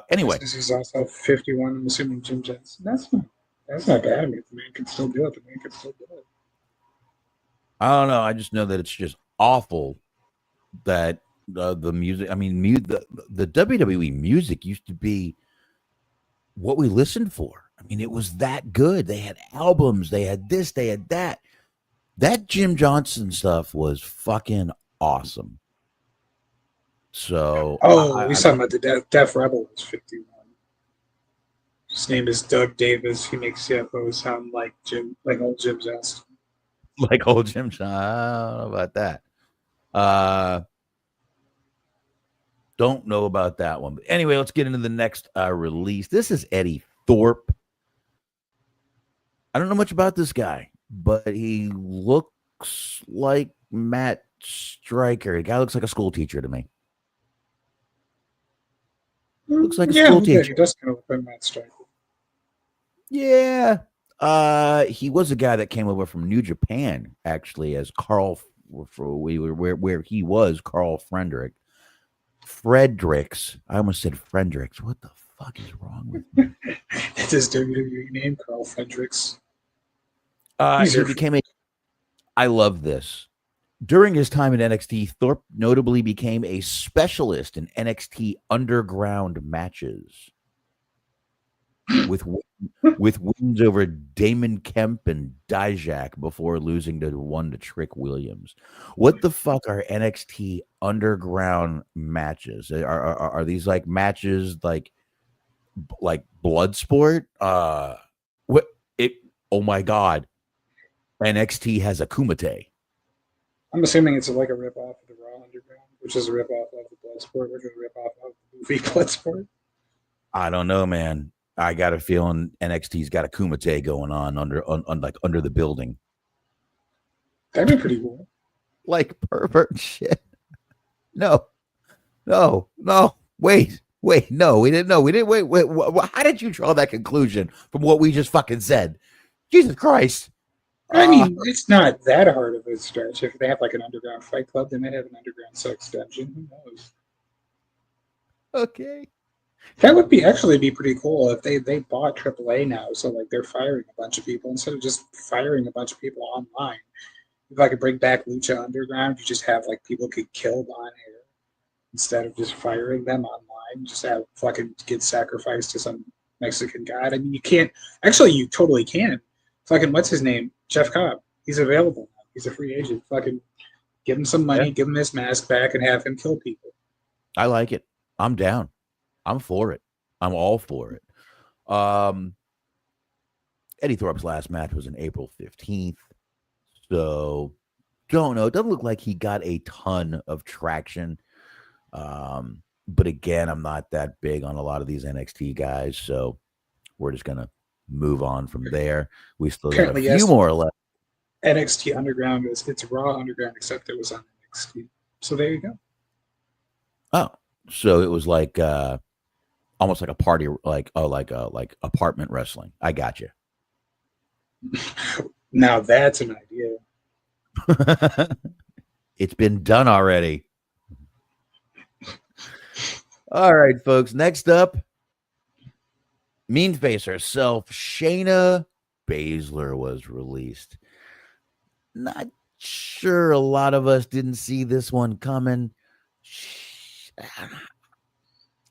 Anyway. This is also 51. I'm assuming Jim Jensen. That's not bad. I mean, if the man can still do it, the man can still do it. I don't know. I just know that it's just awful that the music. I mean, the WWE music used to be what we listened for. I mean, it was that good. They had albums. They had this. They had that. That Jim Johnson stuff was fucking awesome. So, He's talking about the Def Rebel is 51. His name is Doug Davis. He makes CFO sound like old Jim Johnson. Like old Jim Johnson. I don't know about that. Don't know about that one. But anyway, let's get into the next release. This is Eddie Thorpe. I don't know much about this guy, but he looks like Matt Stryker. The guy looks like a school teacher to me. Looks like a school teacher. He does kind of look like Matt Stryker. Yeah. He was a guy that came over from New Japan, actually, as Carl, where he was Carl Fredericks. I almost said Fredericks. What the fuck is wrong with me? It's his WWE name, Carl Fredericks. He became I love this. During his time in NXT, Thorpe notably became a specialist in NXT underground matches. With wins over Damon Kemp and Dijak before losing to Trick Williams. What the fuck are NXT underground matches? Are these like matches like blood sport? Oh my god. NXT has a Kumite. I'm assuming it's like a ripoff of the Raw Underground, which is a ripoff of the Bloodsport, which is a ripoff of the movie Bloodsport. I don't know, man. I got a feeling NXT's got a Kumite going on under the building. That'd be pretty cool. Like pervert shit. No. Wait. No, we didn't know. We didn't. Wait. How did you draw that conclusion from what we just fucking said? Jesus Christ. I mean, it's not that hard of a stretch. If they have like an underground fight club, they might have an underground sex dungeon. Who knows? Okay. That would actually be pretty cool if they bought AAA now. So like they're firing a bunch of people instead of just firing a bunch of people online. If I could bring back Lucha Underground, you just have like people get killed on air instead of just firing them online. Just have fucking get sacrificed to some Mexican god. I mean, you can't. Actually, you totally can. Fucking what's his name? Jeff Cobb. He's available now. He's a free agent. Fucking give him some money, give him his mask back, and have him kill people. I like it. I'm down. I'm for it. I'm all for it. Eddie Thorpe's last match was on April 15th. So, don't know. It doesn't look like he got a ton of traction. But again, I'm not that big on a lot of these NXT guys. So, we're just going to move on from there. We still got a few more left. NXT Underground it's Raw Underground, except it was on NXT. So, there you go. Oh, so it was like almost like a party, like apartment wrestling. I got you. Now that's an idea. It's been done already. All right, folks. Next up, mean face herself, Shayna Baszler was released. Not sure a lot of us didn't see this one coming.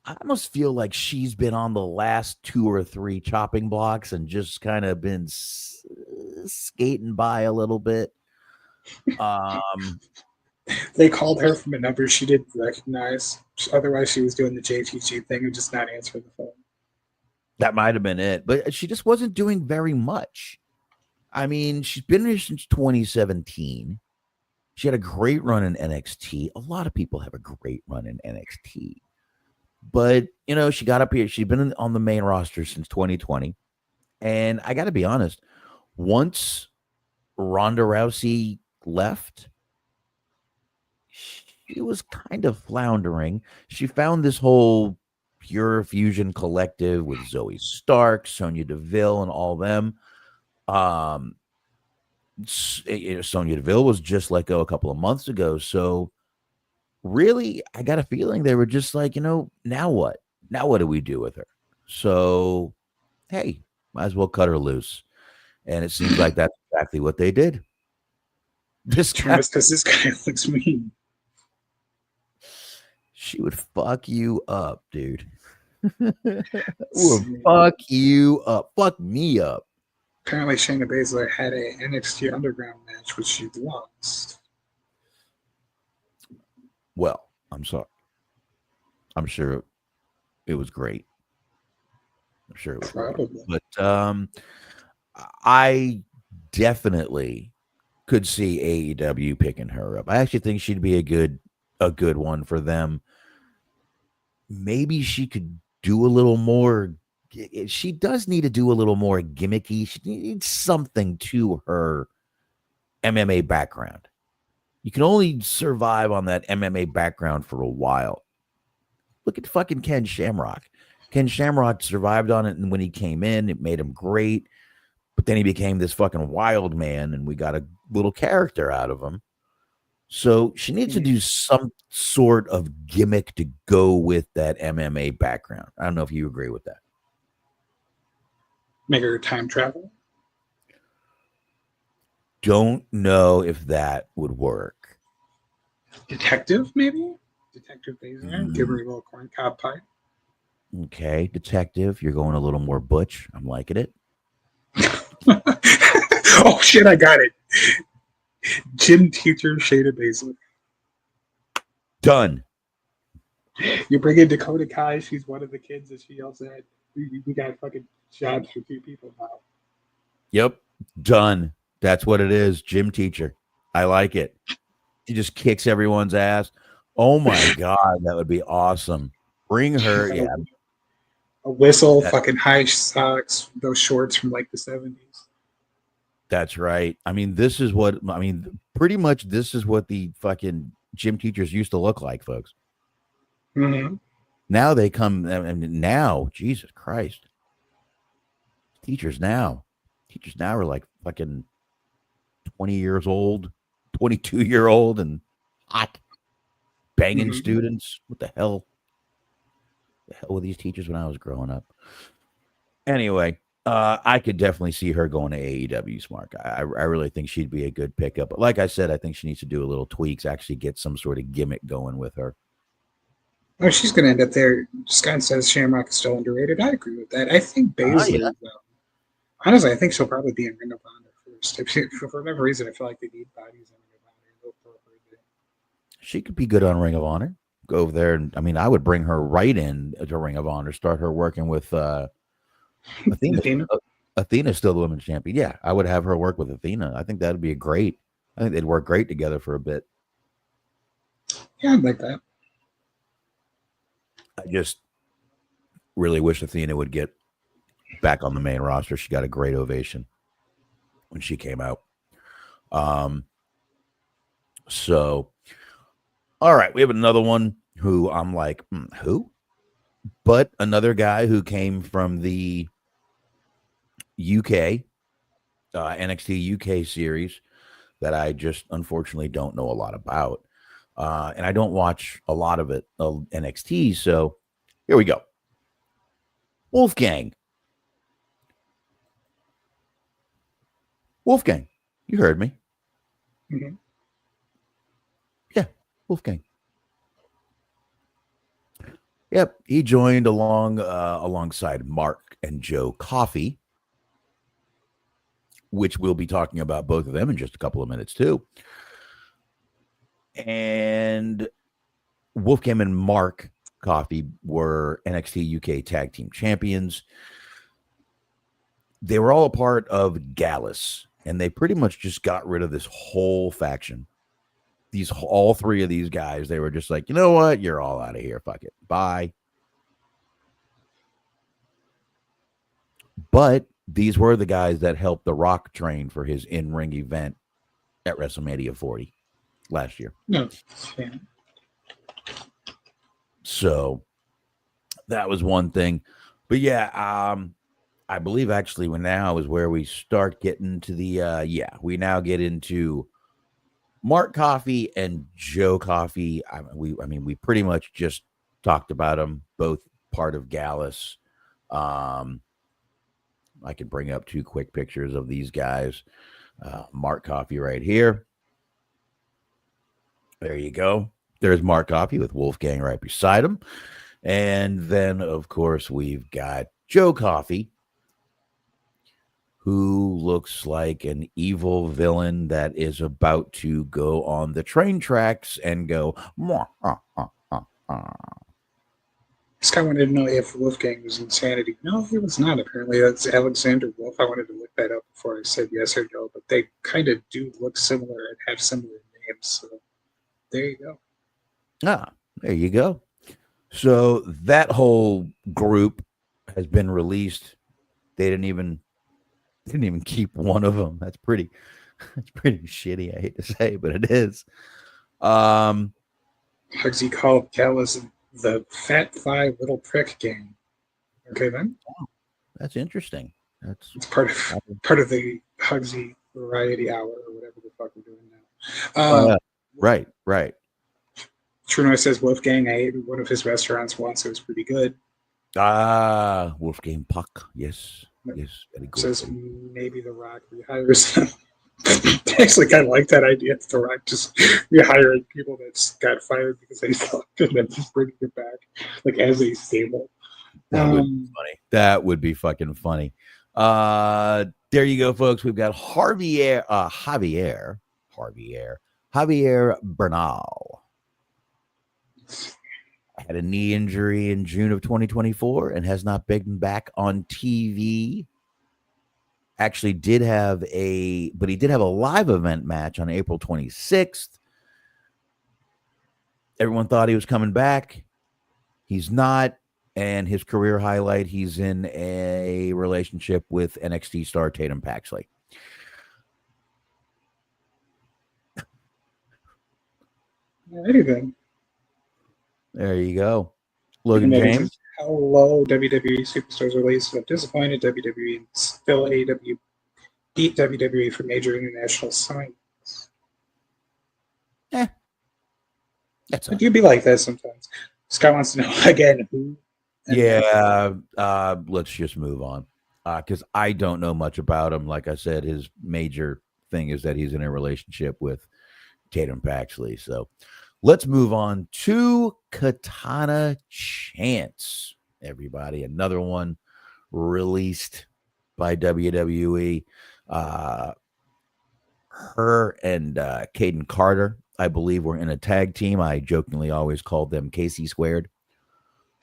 I almost feel like she's been on the last 2 or 3 chopping blocks and just kind of been skating by a little bit. They called her from a number she didn't recognize. Otherwise, she was doing the JTG thing and just not answering the phone. That might have been it, but she just wasn't doing very much. I mean, she's been here since 2017. She had a great run in NXT. A lot of people have a great run in NXT. But, you know, she got up here. She's been on the main roster since 2020. And I got to be honest, once Ronda Rousey left, she was kind of floundering. She found this whole Pure Fusion collective with Zoe Stark, Sonya Deville, and all them. Sonya Deville was just let go a couple of months ago. So really, I got a feeling they were just like, now what? Now what do we do with her? So, hey, might as well cut her loose. And it seems like that's exactly what they did. This guy, Because this guy looks mean. she would fuck you up, dude. Would fuck you up. Fuck me up. Apparently, Shayna Baszler had a NXT Underground match, which she lost. Well, I'm sorry. I'm sure it was great. I'm sure it was Probably. great. But I definitely could see AEW picking her up. I actually think she'd be a good one for them. Maybe she could do a little more. She does need to do a little more gimmicky. She needs something to her MMA background. You can only survive on that MMA background for a while. Look at fucking Ken Shamrock. Ken Shamrock survived on it, and when he came in, it made him great. But then he became this fucking wild man, and we got a little character out of him. So she needs to do some sort of gimmick to go with that MMA background. I don't know if you agree with that. Make her time travel. Don't know if that would work. Detective, maybe? Detective Baszler. Give her a little corn cob pie. Okay, detective, you're going a little more butch. I'm liking it. Oh, shit, I got it. Gym teacher Shayna Baszler. Done. You bring in Dakota Kai. She's one of the kids that she also had. We got fucking jobs for 2 people now. Yep, done. That's what it is. Gym teacher. I like it. He just kicks everyone's ass. Oh my God, that would be awesome. Bring her. Yeah. A whistle, fucking high socks, those shorts from like the 70s. That's right. I mean, pretty much this is what the fucking gym teachers used to look like, folks. Mm-hmm. Now they come, and now, Jesus Christ. Teachers now are like fucking 20 years old, 22-year-old, and hot, banging students. What the hell? The hell were these teachers when I was growing up? Anyway, I could definitely see her going to AEW, Smark. I really think she'd be a good pickup. But like I said, I think she needs to do a little tweaks, actually get some sort of gimmick going with her. Oh, she's going to end up there. Scott says Shamrock is still underrated. I agree with that. I think Baszler, honestly, I think she'll probably be in Ring of Honor first. For whatever reason, I feel like they need bodies in Ring of Honor. She could be good on Ring of Honor. Go over there, and I mean, I would bring her right in to Ring of Honor. Start her working with Athena. Athena's still the women's champion. Yeah, I would have her work with Athena. I think that'd be a great. I think they'd work great together for a bit. Yeah, I'd like that. I just really wish Athena would get back on the main roster. She got a great ovation when she came out. So, all right, we have another one who I'm like, who? But another guy who came from the UK, NXT UK series that I just unfortunately don't know a lot about. And I don't watch a lot of it, NXT. So here we go. Wolfgang, you heard me. Mm-hmm. Yeah, Wolfgang. Yep, he joined alongside Mark and Joe Coffey, which we'll be talking about both of them in just a couple of minutes too. And Wolfgang and Mark Coffey were NXT UK Tag Team Champions. They were all a part of Gallus, and they pretty much just got rid of this whole faction. All 3 of these guys, they were just like, you know what? You're all out of here. Fuck it. Bye. But these were the guys that helped The Rock train for his in-ring event at WrestleMania 40 last year. No. Yeah. So that was one thing. But yeah, I believe actually now is where we start getting to the we now get into Mark Coffey and Joe Coffey. I mean we pretty much just talked about them, both part of Gallus. I can bring up two quick pictures of these guys. Mark Coffey right here. There you go. There's Mark Coffey with Wolfgang right beside him. And then, of course, we've got Joe Coffey, who looks like an evil villain that is about to go on the train tracks and go, This guy wanted to know if Wolfgang was insanity. No, he was not, apparently. That's Alexander Wolf. I wanted to look that up before I said yes or no, but they kind of do look similar and have similar names. So there you go. There you go. So that whole group has been released. They didn't even keep one of them. That's pretty shitty. I hate to say, but it is. Hugsy called Gallus the Fat Thigh Little Prick Gang. Okay, then. That's interesting. It's part of the Hugsy Variety Hour or whatever the fuck we're doing now. Right. Trunoy says Wolfgang, I ate one of his restaurants once. It was pretty good. Wolfgang Puck. Yes. Very good. Says maybe The Rock rehires him. I actually kind of like that idea. The Rock just rehiring people that got fired because they sucked and then just bringing it back like as a stable. That would be funny. That would be fucking funny. There you go, folks. We've got Javier Bernal. Had a knee injury in June of 2024 and has not been back on TV. Actually did have a live event match on April 26th. Everyone thought he was coming back. He's not. And his career highlight, he's in a relationship with NXT star Tatum Paxley. Anything. There you go. Logan James. Hello, WWE Superstars release. I'm disappointed WWE and still AEW beat WWE for major international signings. But you'd be like that sometimes. Scott wants to know again who. Let's just move on. Because I don't know much about him. Like I said, his major thing is that he's in a relationship with Tatum Paxley. So let's move on to Katana Chance, everybody. Another one released by WWE. Her and Caden Carter, I believe, were in a tag team. I jokingly always called them Casey Squared.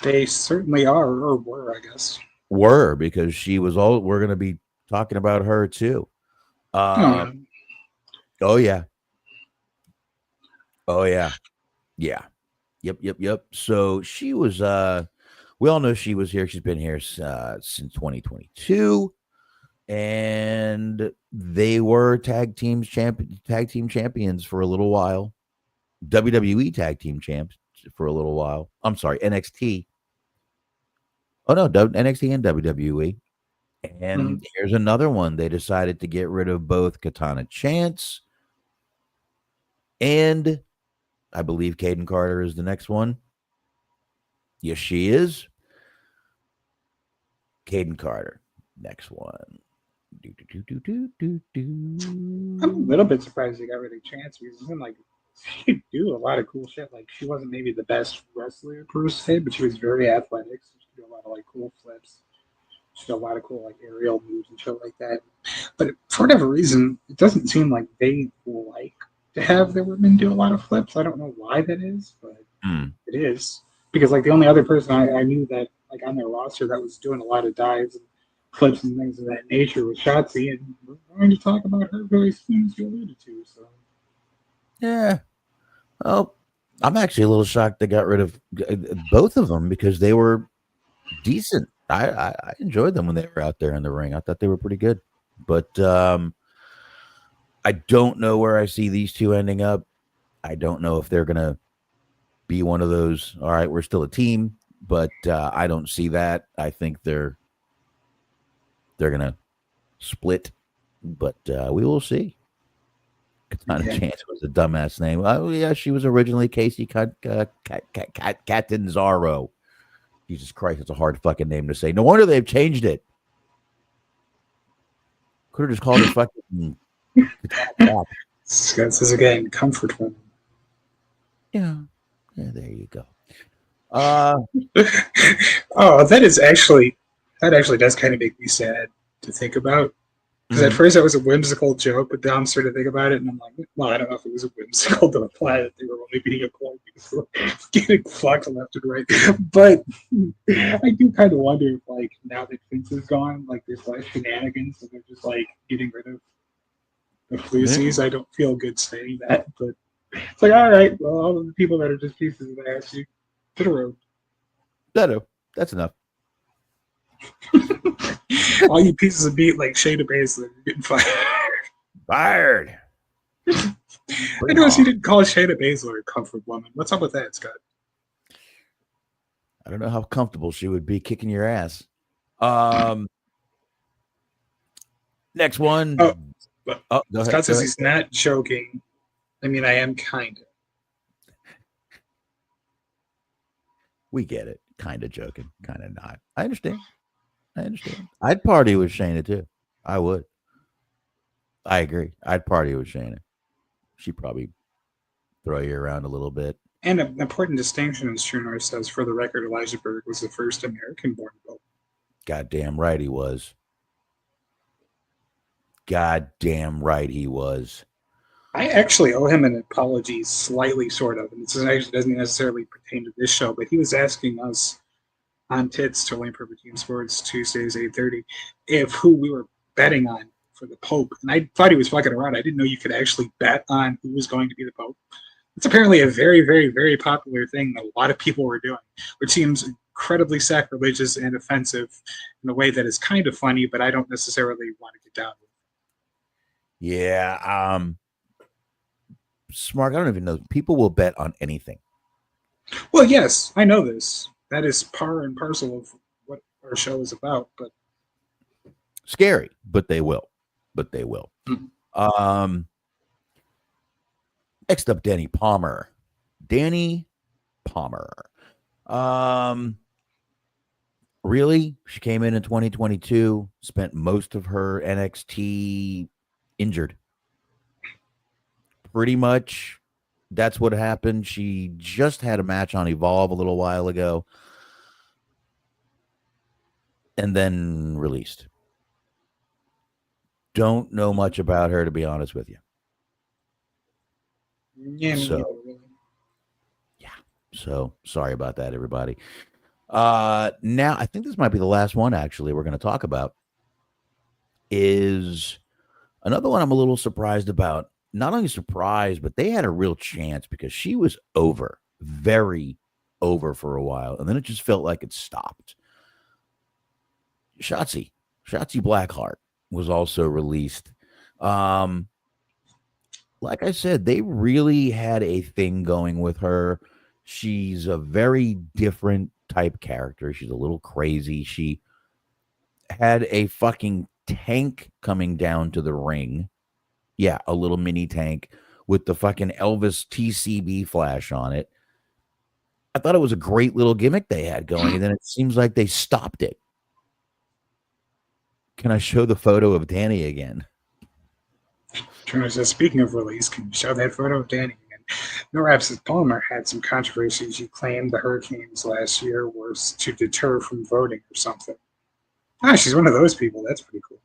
They certainly are, or were, I guess. Were, because she was all. We're going to be talking about her too. Oh yeah. Yeah. Yep. So she was we all know she was here. She's been here since 2022. And they were tag team champions for a little while. WWE tag team champs for a little while. I'm sorry, NXT. Oh no, NXT and WWE. And here's another one. They decided to get rid of both Katana Chance and I believe Caden Carter is the next one. Yes, she is. Caden Carter, next one. I'm a little bit surprised they got rid of Chance because it seemed like she do a lot of cool shit. Like she wasn't maybe the best wrestler per se, but she was very athletic. So she could do a lot of like cool flips. She did a lot of cool like aerial moves and shit like that. But for whatever reason, it doesn't seem like they like to have their women do a lot of flips. I don't know why that is, but it is. Because like the only other person I knew that like on their roster that was doing a lot of dives and flips and things of that nature was Shotzi, and we're going to talk about her very soon, as you alluded to. So yeah. Oh, I'm actually a little shocked they got rid of both of them because they were decent. I enjoyed them when they were out there in the ring. I thought they were pretty good. But I don't know where I see these two ending up. I don't know if they're going to be one of those, all right, we're still a team, but I don't see that. I think they're they're gonna split, but we will see. Katana Chance was a dumbass name. Oh yeah, she was originally Casey Catanzaro. Jesus Christ, it's a hard fucking name to say. No wonder they've changed it. Could have just called her fucking. This is again comfort women. Yeah, there you go. Oh, that actually does kind of make me sad to think about. Because at first it was a whimsical joke, but now I'm starting to think about it, and I'm like, well, I don't know if it was a whimsical to imply that they were only being employed because they were getting fucked left and right. But I do kind of wonder if, like, now that Vince is gone, like, there's less shenanigans, so they're just, like, getting rid of the flusies. I don't feel good saying that, but it's like, all right, well, all of the people that are just pieces of ass, you to the road. That's enough. All you pieces of meat like Shayna Baszler, you're getting fired. Fired. I noticed you didn't call Shayna Baszler a comfort woman. What's up with that, Scott? I don't know how comfortable she would be kicking your ass. Next one. Go Scott ahead, says he's not joking. I mean, I am kind of. We get it. Kind of joking, kind of not. I understand. I'd party with Shayna too. I would. I agree. I'd party with Shayna. She'd probably throw you around a little bit. And an important distinction, as Trunar says, for the record, Elijah Berg was the first American-born vote. Goddamn right he was. Goddamn right he was. I actually owe him an apology, slightly, sort of, and this actually doesn't necessarily pertain to this show, but he was asking us on Tits to Lane Purple Team Sports Tuesdays 8:30 if who we were betting on for the Pope, and I thought he was fucking around. I didn't know you could actually bet on who was going to be the Pope. It's apparently a very, very, very popular thing that a lot of people were doing, which seems incredibly sacrilegious and offensive in a way that is kind of funny, but I don't necessarily want to get down with. Yeah, Smark, I don't even know. People will bet on anything. Well, yes, I know this. That is par and parcel of what our show is about, but scary, but they will. Mm-hmm. Next up, Danny Palmer. Really? She came in 2022, spent most of her NXT injured. Pretty much that's what happened. She just had a match on Evolve a little while ago and then released. Don't know much about her, to be honest with you. Yeah, so sorry about that, everybody. Now I think this might be the last one actually we're going to talk about is another one I'm a little surprised about. Not only surprised, but they had a real chance because she was very over for a while, and then it just felt like it stopped. Shotzi Blackheart was also released. Like I said, they really had a thing going with her. She's a very different type character. She's a little crazy. She had a fucking tank coming down to the ring. Yeah, a little mini tank with the fucking Elvis TCB flash on it. I thought it was a great little gimmick they had going, and then it seems like they stopped it. Can I show the photo of Danny again? Speaking of release, can you show that photo of Danny again? Norab says Palmer had some controversies. You claimed the Hurricanes last year was to deter from voting or something. Ah, she's one of those people. That's pretty cool.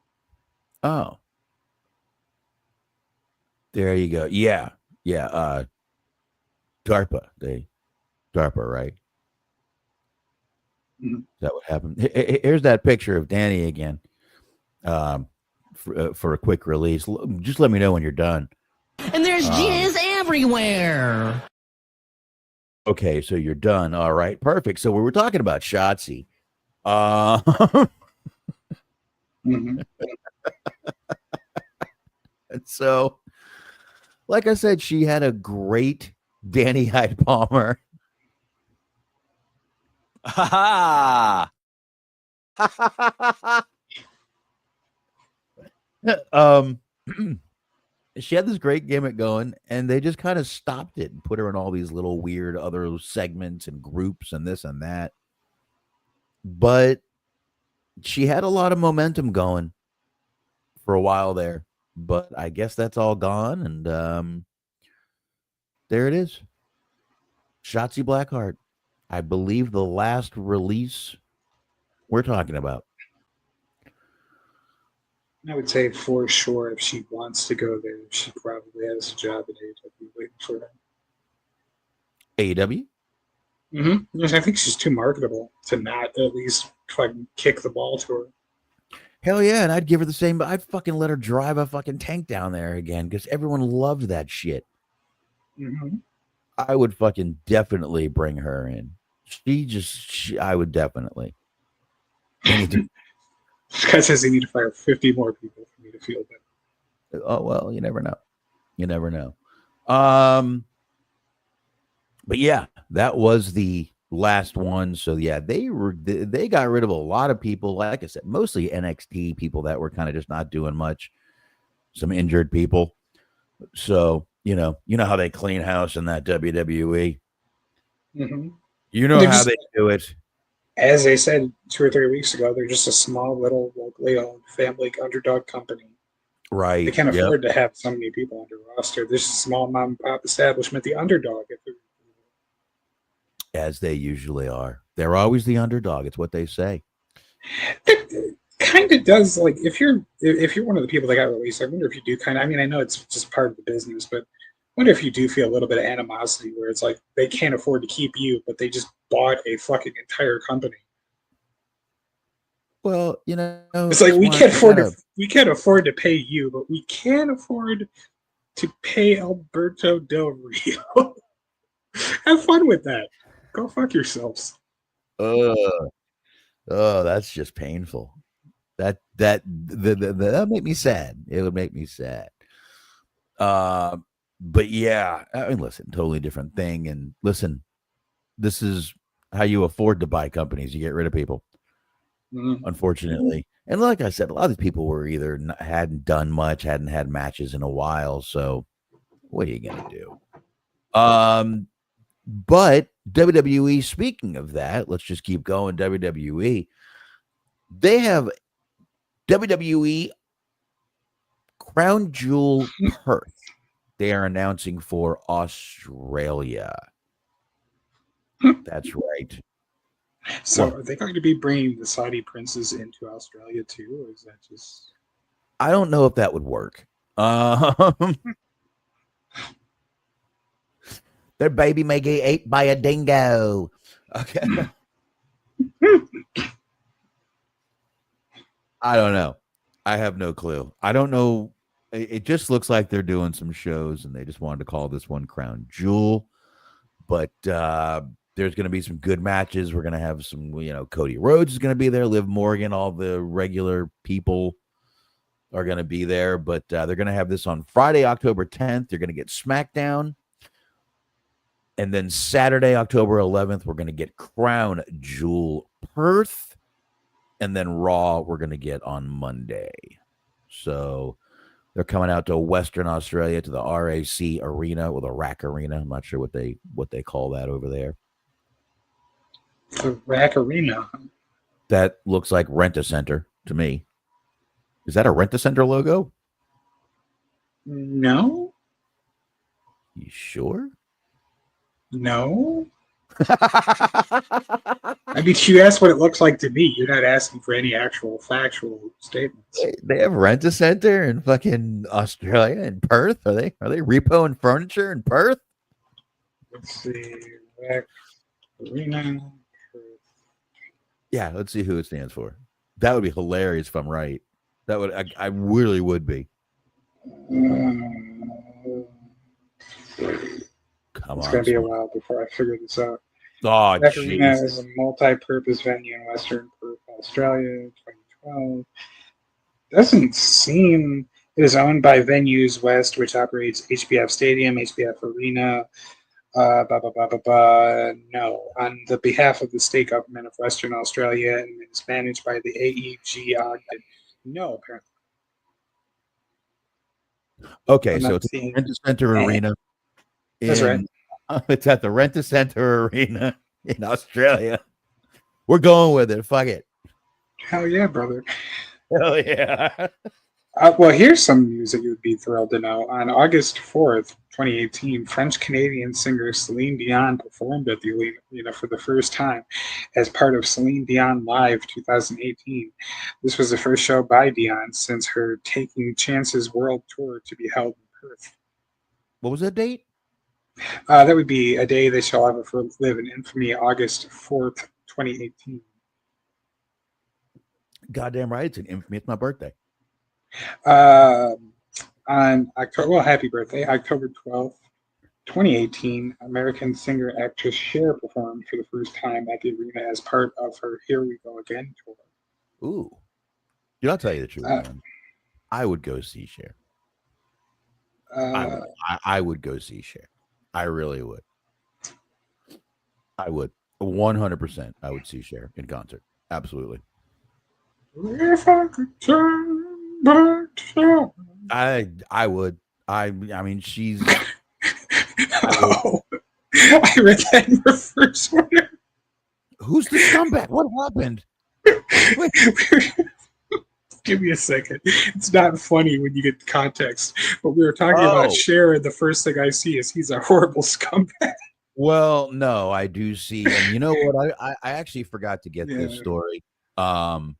Oh. There you go. Yeah. DARPA, right? Mm-hmm. Is that what happened? Here's that picture of Danny again. For a quick release. Just let me know when you're done. And there's jizz everywhere. Okay, so you're done. All right, perfect. So we were talking about Shotzi. Mm-hmm. And so, like I said, she had a great Danny Hyde Palmer. Ha ha. um, she had this great gimmick going, and they just kind of stopped it and put her in all these little weird other segments and groups and this and that. But she had a lot of momentum going for a while there, but I guess that's all gone, and there it is. Shotzi Blackheart. I believe the last release we're talking about. I would say for sure, if she wants to go there, she probably has a job at AEW waiting for her. AEW? Mm-hmm. I think she's too marketable to not at least fucking kick the ball to her. Hell yeah, and I'd give her the same. I'd fucking let her drive a fucking tank down there again because everyone loved that shit. Mm-hmm. I would fucking definitely bring her in. I would definitely. This guy says they need to fire 50 more people for me to feel better. Oh well, you never know. You never know. But yeah, that was the last one. So yeah, they got rid of a lot of people. Like I said, mostly NXT people that were kind of just not doing much. Some injured people. So you know how they clean house in that WWE. Mm-hmm. You know how they do it. As they said 2 or 3 weeks ago, they're just a small, little, locally owned, family underdog company. Right. They can't afford to have so many people on their roster. There's a small mom and pop establishment, the underdog. As they usually are. They're always the underdog. It's what they say. It kind of does. Like if you're one of the people that got released, I wonder if you do kind of. I mean, I know it's just part of the business, but I wonder if you do feel a little bit of animosity where it's like they can't afford to keep you, but they just bought a fucking entire company. Well, it's like we can't afford to pay you, but we can afford to pay Alberto Del Rio. Have fun with that. Go fuck yourselves. That's just painful. That make me sad. It would make me sad. But yeah, I mean, listen, totally different thing. And listen, this is how you afford to buy companies. You get rid of people, unfortunately. And like I said, a lot of these people were either hadn't done much, hadn't had matches in a while. So what are you gonna do? But WWE, speaking of that, let's just keep going. WWE, they have WWE Crown Jewel Perth. They are announcing for Australia. That's right. So are they going to be bringing the Saudi princes into Australia too, or is that just? I don't know if that would work. Their baby may get ate by a dingo. Okay. I don't know. I have no clue. I don't know. It just looks like they're doing some shows and they just wanted to call this one Crown Jewel. But there's going to be some good matches. We're going to have some, Cody Rhodes is going to be there. Liv Morgan, all the regular people are going to be there. But they're going to have this on Friday, October 10th. They're going to get SmackDown. And then Saturday, October 11th, we're going to get Crown Jewel Perth. And then Raw, we're going to get on Monday. So they're coming out to Western Australia to the RAC Arena or the RAC Arena. I'm not sure what they call that over there. The RAC Arena. That looks like Rent-A-Center to me. Is that a Rent-A-Center logo? No. You sure? No. I mean, you asked what it looks like to me. You're not asking for any actual factual statements. They have Rent-A-Center in fucking Australia in Perth. Are they repoing furniture in Perth? Let's see. RAC Arena. Yeah, let's see who it stands for. That would be hilarious if I'm right. That would I really would be. Come it's on. going to be a while before I figure this out. Oh, RAC Arena is a multi-purpose venue in Western Perth, Australia, 2012. Doesn't seem it is owned by Venues West, which operates HBF Stadium, HBF Arena. No, on the behalf of the state government of Western Australia, and it's managed by the AEG. No, apparently. Okay, I'm so not it's seeing. Rent-A-Center Arena. That's right. It's at the Rent-A-Center Arena in Australia. We're going with it. Fuck it. Hell yeah, brother. Hell yeah. Well, here's some news that you would be thrilled to know. On August 4th, 2018, French-Canadian singer Celine Dion performed at the Arena for the first time as part of Celine Dion Live 2018. This was the first show by Dion since her Taking Chances World Tour to be held in Perth. What was that date? That would be a day they shall ever live in infamy, August 4th, 2018. Goddamn right. It's an infamy. It's my birthday. On October, well, happy birthday, October 12th, 2018, American singer-actress Cher performed for the first time at the arena as part of her Here We Go Again tour. Ooh. Dude, I'll tell you the truth, Uh, man. I would go see Cher. Uh, I would go see Cher. I really would. I would. 100% I would see Cher in concert. Absolutely. if I could turn back time. I would. I mean, she's. Oh, I read that in reverse order. Who's the scumbag? What happened? Give me a second. It's not funny when you get the context, but we were talking about Cher, and the first thing I see is he's a horrible scumbag. Well, no, I do see, and you know what? I actually forgot to get this story. I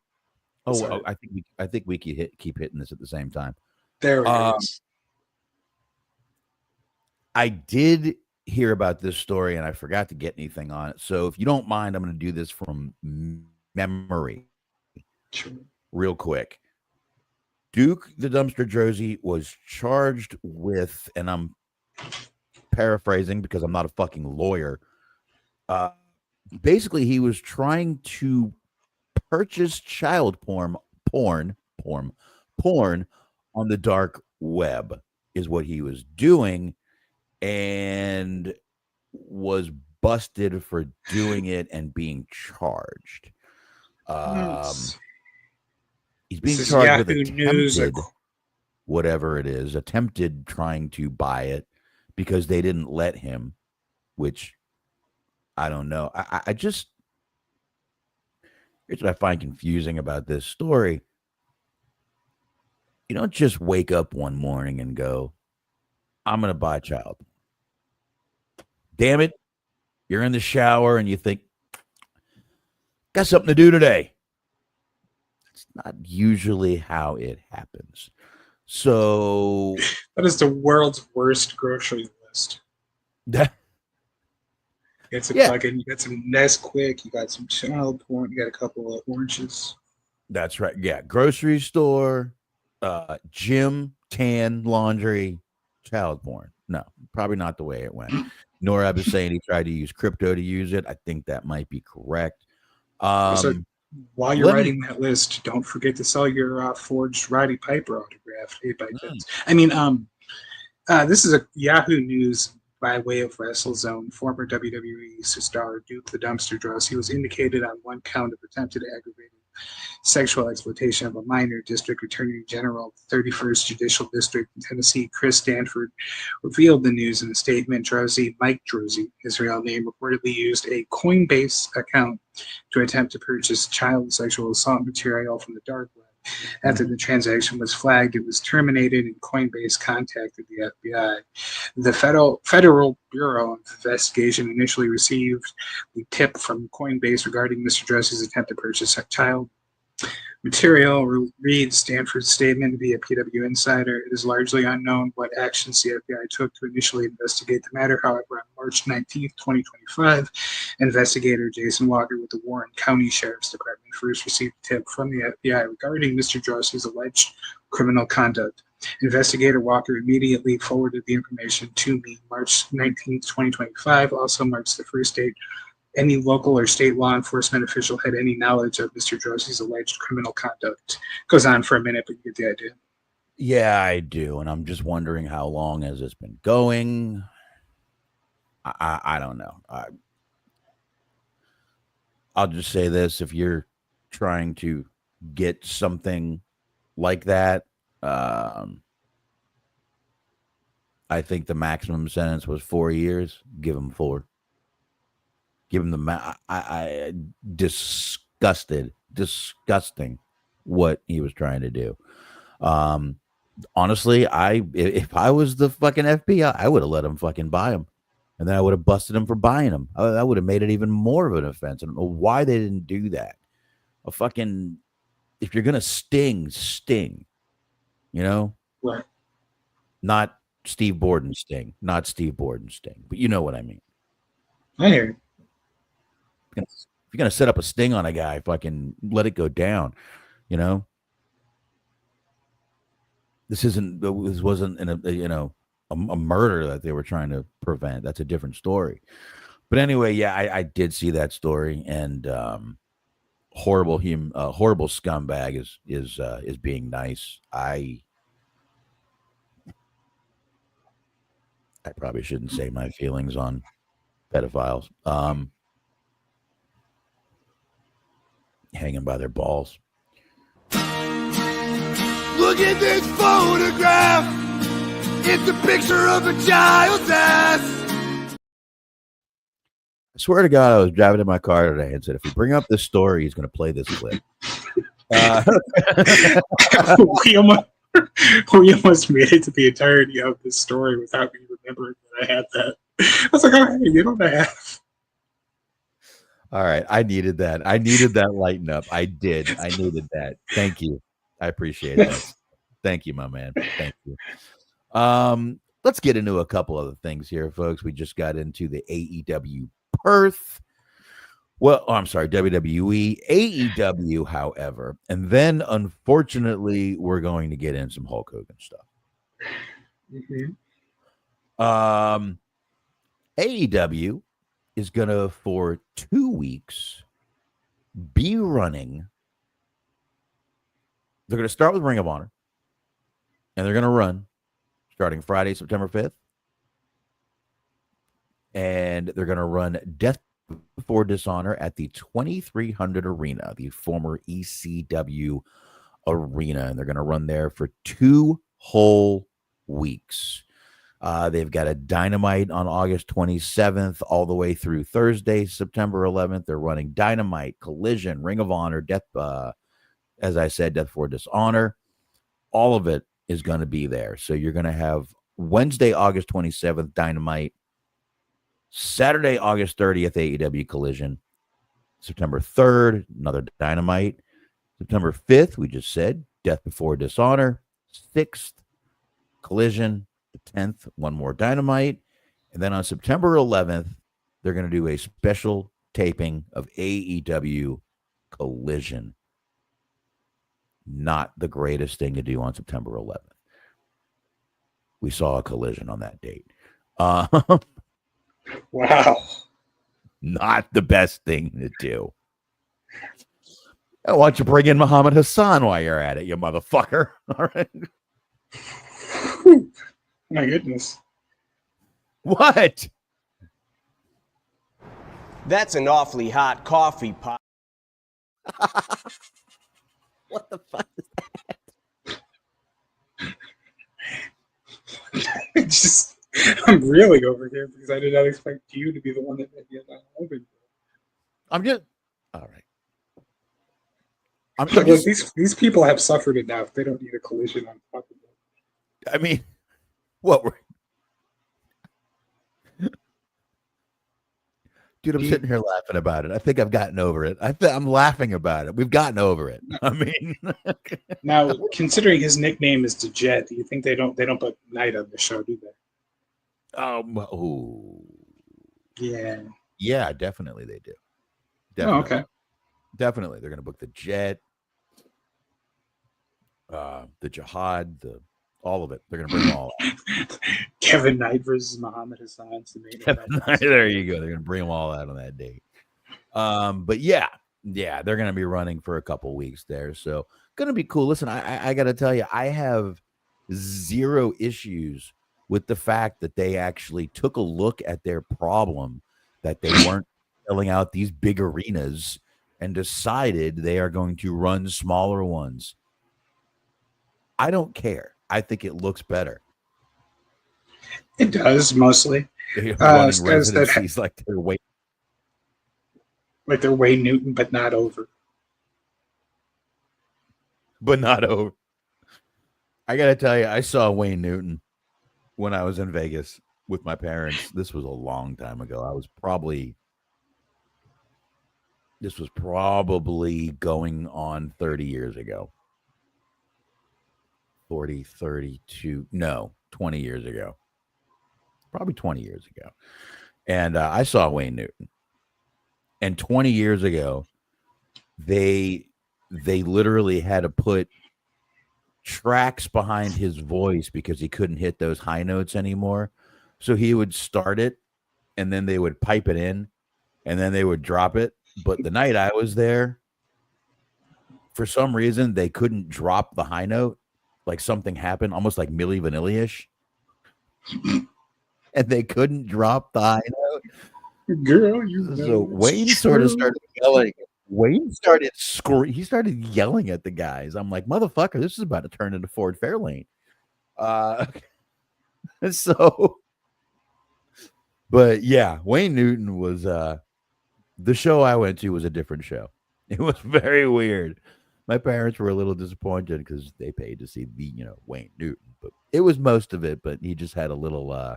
think we keep hitting this at the same time. There we go. I did hear about this story, and I forgot to get anything on it. So, if you don't mind, I'm going to do this from memory, real quick. Duke the Dumpster Droese was charged with, and I'm paraphrasing because I'm not a fucking lawyer. Basically, he was trying to purchase child porn on the dark web, is what he was doing, and was busted for doing it and being charged. He's being charged with attempted, whatever it is, attempted trying to buy it because they didn't let him, which I don't know. I just, here's what I find confusing about this story. You don't just wake up one morning and go, I'm going to buy child. Damn it. You're in the shower and you think, got something to do today. It's not usually how it happens. So that is the world's worst grocery list. It's a fucking, you got some Nesquik, you got some child porn, you got a couple of oranges. That's right. Yeah. Grocery store, gym, tan, laundry, child porn. No, probably not the way it went. Norab is saying he tried to use crypto to use it. I think that might be correct. So while you're writing that list, don't forget to sell your forged Roddy Piper autograph 8x10s. I mean, this is a Yahoo News by way of WrestleZone. Former WWE star Duke the Dumpster Droese, he was indicated on one count of attempted aggravated sexual exploitation of a minor. District Attorney General, 31st Judicial District in Tennessee, Chris Stanford, revealed the news in a statement. Droese, Mike Droese, his real name, reportedly used a Coinbase account to attempt to purchase child sexual assault material from the dark web. After the transaction was flagged, it was terminated, and Coinbase contacted the FBI. The Federal Bureau of Investigation initially received the tip from Coinbase regarding Mr. Droese's attempt to purchase child material. Reads Stanford's statement via PW Insider. It is largely unknown what actions the FBI took to initially investigate the matter. However, on March 19th, 2025, investigator Jason Walker with the Warren County Sheriff's Department first received a tip from the FBI regarding Mr. Droese's alleged criminal conduct. Investigator Walker immediately forwarded the information to me. March 19th, 2025 also marks the first date any local or state law enforcement official had any knowledge of Mr. Droese's alleged criminal conduct. Goes on for a minute, but you get the idea. Yeah, I do. And I'm just wondering, how long has this been going? I don't know. I'll just say this. If you're trying to get something like that, I think the maximum sentence was 4 years. Give him 4. Give him the I disgusting what he was trying to do. Honestly, if I was the fucking FBI, I would have let him fucking buy him, and then I would have busted him for buying him. I would have made it even more of an offense. I don't know why they didn't do that. A fucking, if you're gonna sting, you know, Right. not Steve Borden sting, but you know what I mean. I hear you. If you're gonna set up a sting on a guy, fucking let it go down, you know. This wasn't a murder that they were trying to prevent. That's a different story. But anyway, yeah, I did see that story, and horrible scumbag is being nice. I probably shouldn't say my feelings on pedophiles. Hanging by their balls. Look at this photograph. It's a picture of a child's ass. I swear to God, I was driving in my car today and said, if we bring up this story, he's going to play this clip. We almost made it to the entirety of this story without me remembering that I had that. I was like, oh, hey, you don't have. All right. I needed that. Lighten up. I did. I needed that. Thank you. I appreciate that. Thank you, my man. Thank you. Let's get into a couple other things here, folks. We just got into the AEW Perth. Well, I'm sorry, WWE, AEW, however. And then, unfortunately, we're going to get in some Hulk Hogan stuff. Mm-hmm. AEW is going to, for 2 weeks, be running. They're going to start with Ring of Honor, and they're going to run starting Friday, September 5th. And they're going to run Death Before Dishonor at the 2300 Arena, the former ECW Arena. And they're going to run there for 2 whole weeks. They've got a Dynamite on August 27th all the way through Thursday, September 11th. They're running Dynamite, Collision, Ring of Honor, as I said, Death Before Dishonor. All of it is going to be there. So you're going to have Wednesday, August 27th, Dynamite. Saturday, August 30th, AEW Collision. September 3rd, another Dynamite. September 5th, we just said, Death Before Dishonor. 6th, Collision. The 10th, one more Dynamite. And then on September 11th, they're going to do a special taping of AEW Collision. Not the greatest thing to do on September 11th. We saw a Collision on that date. Wow. Not the best thing to do. Why don't you bring in Muhammad Hassan while you're at it, you motherfucker? All right. My goodness. What? That's an awfully hot coffee pot. What the fuck is that? I'm reeling over here because I did not expect you to be the one that made me open. I'm just all right. I'm Look, just, these people have suffered enough. They don't need a collision on top of them. I mean, what were dude, I'm sitting here laughing about it. I think I've gotten over it. I'm laughing about it. We've gotten over it. I mean, now considering his nickname is the Jet, do you think they don't put Knight on the show, do they? Yeah, definitely they do. Definitely. Oh, okay. Definitely, they're going to book the Jet, the Jihad, all of it. They're going to bring them all out. Kevin Knight versus Muhammad Hassan. There you go. They're going to bring them all out on that date. But yeah, they're going to be running for a couple weeks there. So going to be cool. Listen, I got to tell you, I have zero issues with the fact that they actually took a look at their problem, that they weren't filling out these big arenas, and decided they are going to run smaller ones. I don't care. I think it looks better. It does mostly. Running Guys that residencies like they're waiting. like they're Wayne Newton, but not over. But not over. I gotta tell you, I saw Wayne Newton when I was in Vegas with my parents. This was a long time ago. This was probably going on 30 years ago. 40, 32, no, 20 years ago. Probably 20 years ago. And I saw Wayne Newton. And 20 years ago, they literally had to put tracks behind his voice because he couldn't hit those high notes anymore. So he would start it and then they would pipe it in and then they would drop it. But the night I was there, for some reason, they couldn't drop the high note. Like something happened, almost like Milli Vanilli-ish. And they couldn't drop the high note. Girl, you So Wayne sort of started yelling. Wayne started screaming. He started yelling at the guys. I'm like, motherfucker, this is about to turn into Ford Fairlane. So, but yeah, Wayne Newton was the show I went to was a different show. It was very weird. My parents were a little disappointed because they paid to see the, Wayne Newton, but it was most of it. But he just had a little.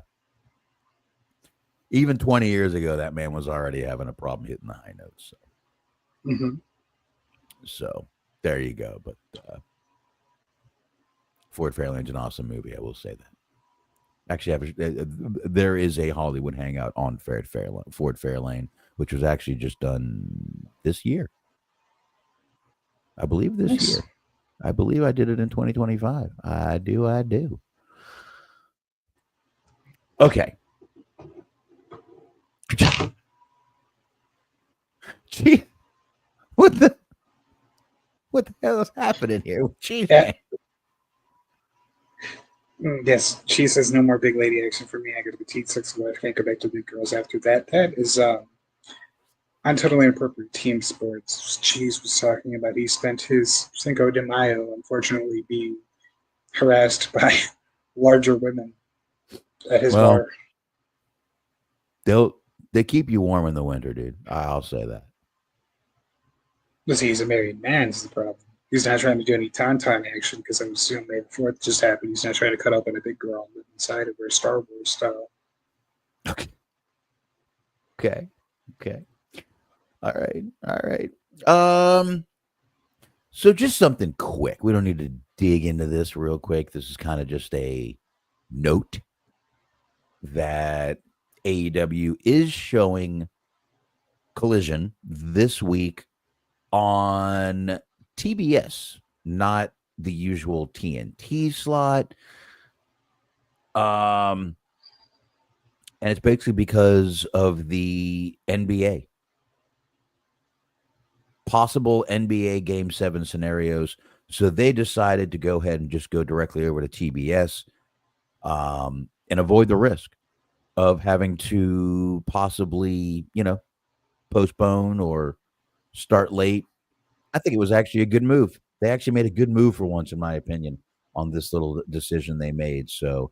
Even 20 years ago, that man was already having a problem hitting the high notes. So, so there you go. But Ford Fairlane's an awesome movie. I will say that. Actually, there is a Hollywood hangout on Ford Fairlane, which was actually just done this year. I believe this year. I believe I did it in 2025. I do. Okay. Gee, what the hell is happening here? Gee, Yeah. Yes, she says no more big lady action for me. I got to petite six away. I can't go back to big girls after that. That is on totally inappropriate team sports. Cheese was talking about he spent his Cinco de Mayo, unfortunately, being harassed by larger women at his bar. They keep you warm in the winter, dude. I'll say that. Listen, he's a married man is the problem. He's not trying to do any tauntaun action because I'm assuming May the 4th just happened. He's not trying to cut open a big girl and live inside of her Star Wars style. Okay. All right. So just something quick. We don't need to dig into this real quick. This is kind of just a note that AEW is showing Collision this week on TBS, not the usual TNT slot. And it's basically because of the NBA. Possible NBA Game 7 scenarios. So they decided to go ahead and just go directly over to TBS and avoid the risk of having to possibly, postpone or start late. I think it was actually a good move. They actually made a good move for once, in my opinion, on this little decision they made. So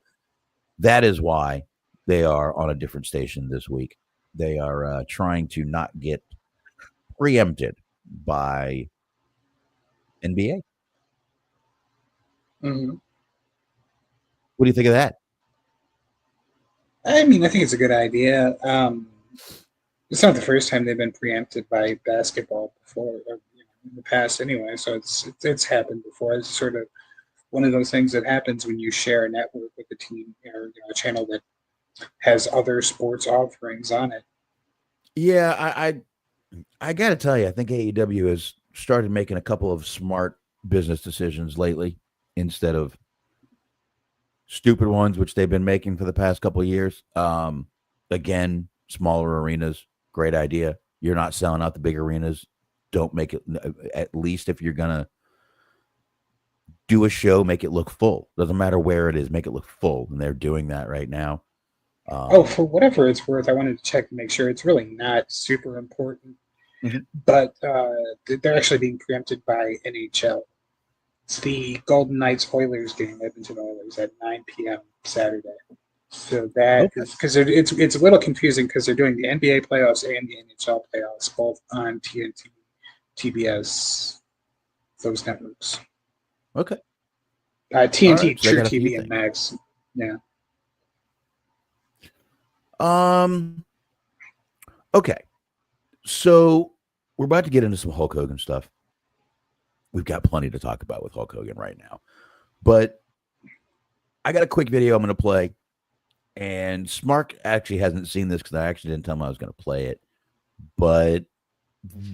that is why they are on a different station this week. They are trying to not get preempted by NBA. Mm-hmm. What do you think of that? I mean, I think it's a good idea. It's not the first time they've been preempted by basketball before, or, in the past anyway. So it's happened before. It's sort of one of those things that happens when you share a network with a team or a channel that has other sports offerings on it. Yeah, I got to tell you, I think AEW has started making a couple of smart business decisions lately instead of stupid ones, which they've been making for the past couple of years. Again, smaller arenas, great idea. You're not selling out the big arenas. Don't make it, at least if you're going to do a show, make it look full. Doesn't matter where it is, make it look full. And they're doing that right now. For whatever it's worth, I wanted to check and make sure it's really not super important. Mm-hmm. But they're actually being preempted by NHL. It's the Golden Knights Oilers game, Edmonton Oilers, at 9 p.m. Saturday. So that because it's a little confusing because they're doing the NBA playoffs and the NHL playoffs both on TNT, TBS, those networks. Okay. TNT, right, so True TV, and Max. Yeah. Okay. So we're about to get into some Hulk Hogan stuff. We've got plenty to talk about with Hulk Hogan right now. But I got a quick video I'm going to play. And Smark actually hasn't seen this because I actually didn't tell him I was going to play it. But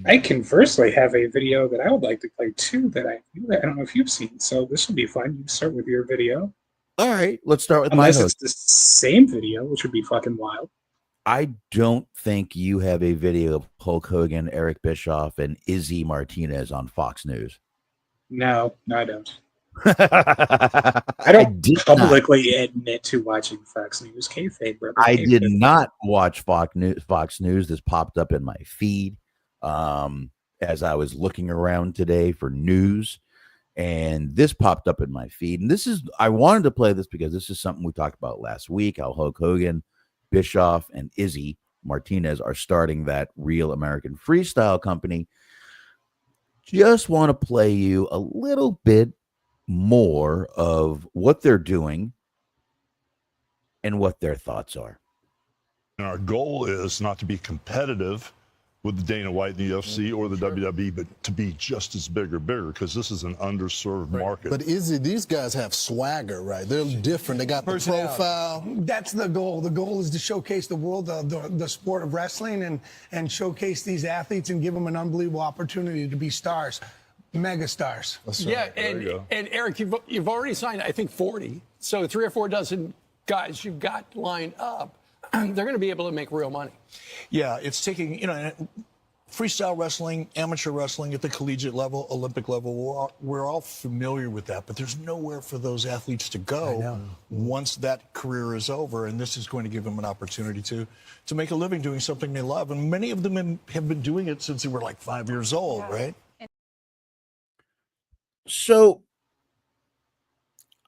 I conversely have a video that I would like to play too that I don't know if you've seen. So this will be fun. You start with your video. All right, let's start with Unless my it's the same video, which would be fucking wild. I don't think you have a video of Hulk Hogan, Eric Bischoff, and Izzy Martinez on Fox News. No, I don't. I don't publicly admit to watching Fox News. Kayfabe, brother. I did not watch Fox News. This popped up in my feed as I was looking around today for news, and this popped up in my feed. And I wanted to play this because this is something we talked about last week, how Hulk Hogan, Bischoff, and Izzy Martinez are starting that Real American Freestyle company. Just want to play you a little bit more of what they're doing and what their thoughts are. And our goal is not to be competitive with the Dana White, the UFC, or the WWE, but to be just as big or bigger, because this is an underserved market. But these guys have swagger, right? They're different. They got the profile. That's the goal. The goal is to showcase the world, the sport of wrestling, and showcase these athletes and give them an unbelievable opportunity to be stars, mega stars. Yeah, and Eric, you've already signed, I think, 40. So 3 or 4 dozen guys you've got lined up. They're going to be able to make real money. Yeah, it's taking, freestyle wrestling, amateur wrestling at the collegiate level, Olympic level, we're all familiar with that, but there's nowhere for those athletes to go once that career is over, and this is going to give them an opportunity to make a living doing something they love. And many of them have been doing it since they were like 5 years old, right? So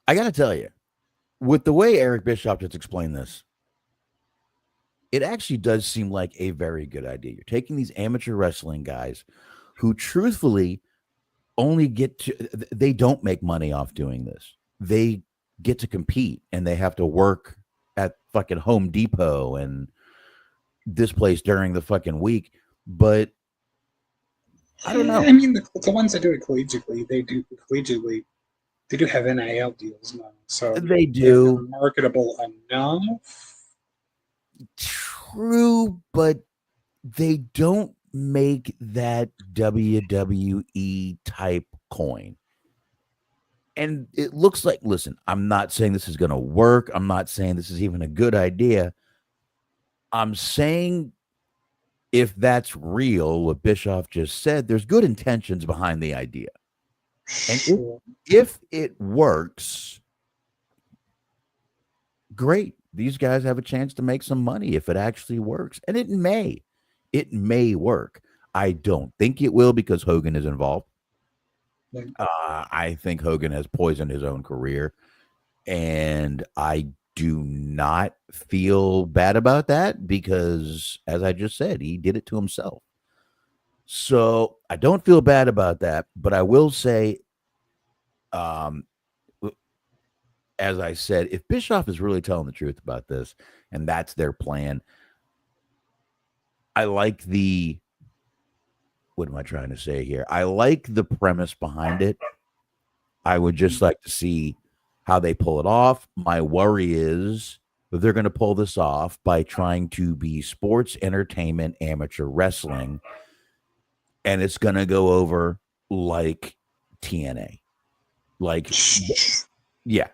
I got to tell you, with the way Eric Bischoff just explained this, it actually does seem like a very good idea. You're taking these amateur wrestling guys who truthfully only they don't make money off doing this. They get to compete and they have to work at fucking Home Depot and this place during the fucking week. But I don't know. I mean, the ones that do it collegiately, they do have NIL deals now. So they do. Marketable enough. True, but they don't make that WWE type coin. And it looks like, listen, I'm not saying this is going to work. I'm not saying this is even a good idea. I'm saying if that's real, what Bischoff just said, there's good intentions behind the idea. And if it works, great. These guys have a chance to make some money if it actually works. And it may work. I don't think it will because Hogan is involved. I think Hogan has poisoned his own career. And I do not feel bad about that because, as I just said, he did it to himself. So I don't feel bad about that. But I will say, as I said, if Bischoff is really telling the truth about this and that's their plan, I like what am I trying to say here? I like the premise behind it. I would just like to see how they pull it off. My worry is that they're going to pull this off by trying to be sports entertainment, amateur wrestling, and it's going to go over like TNA. Like, yeah.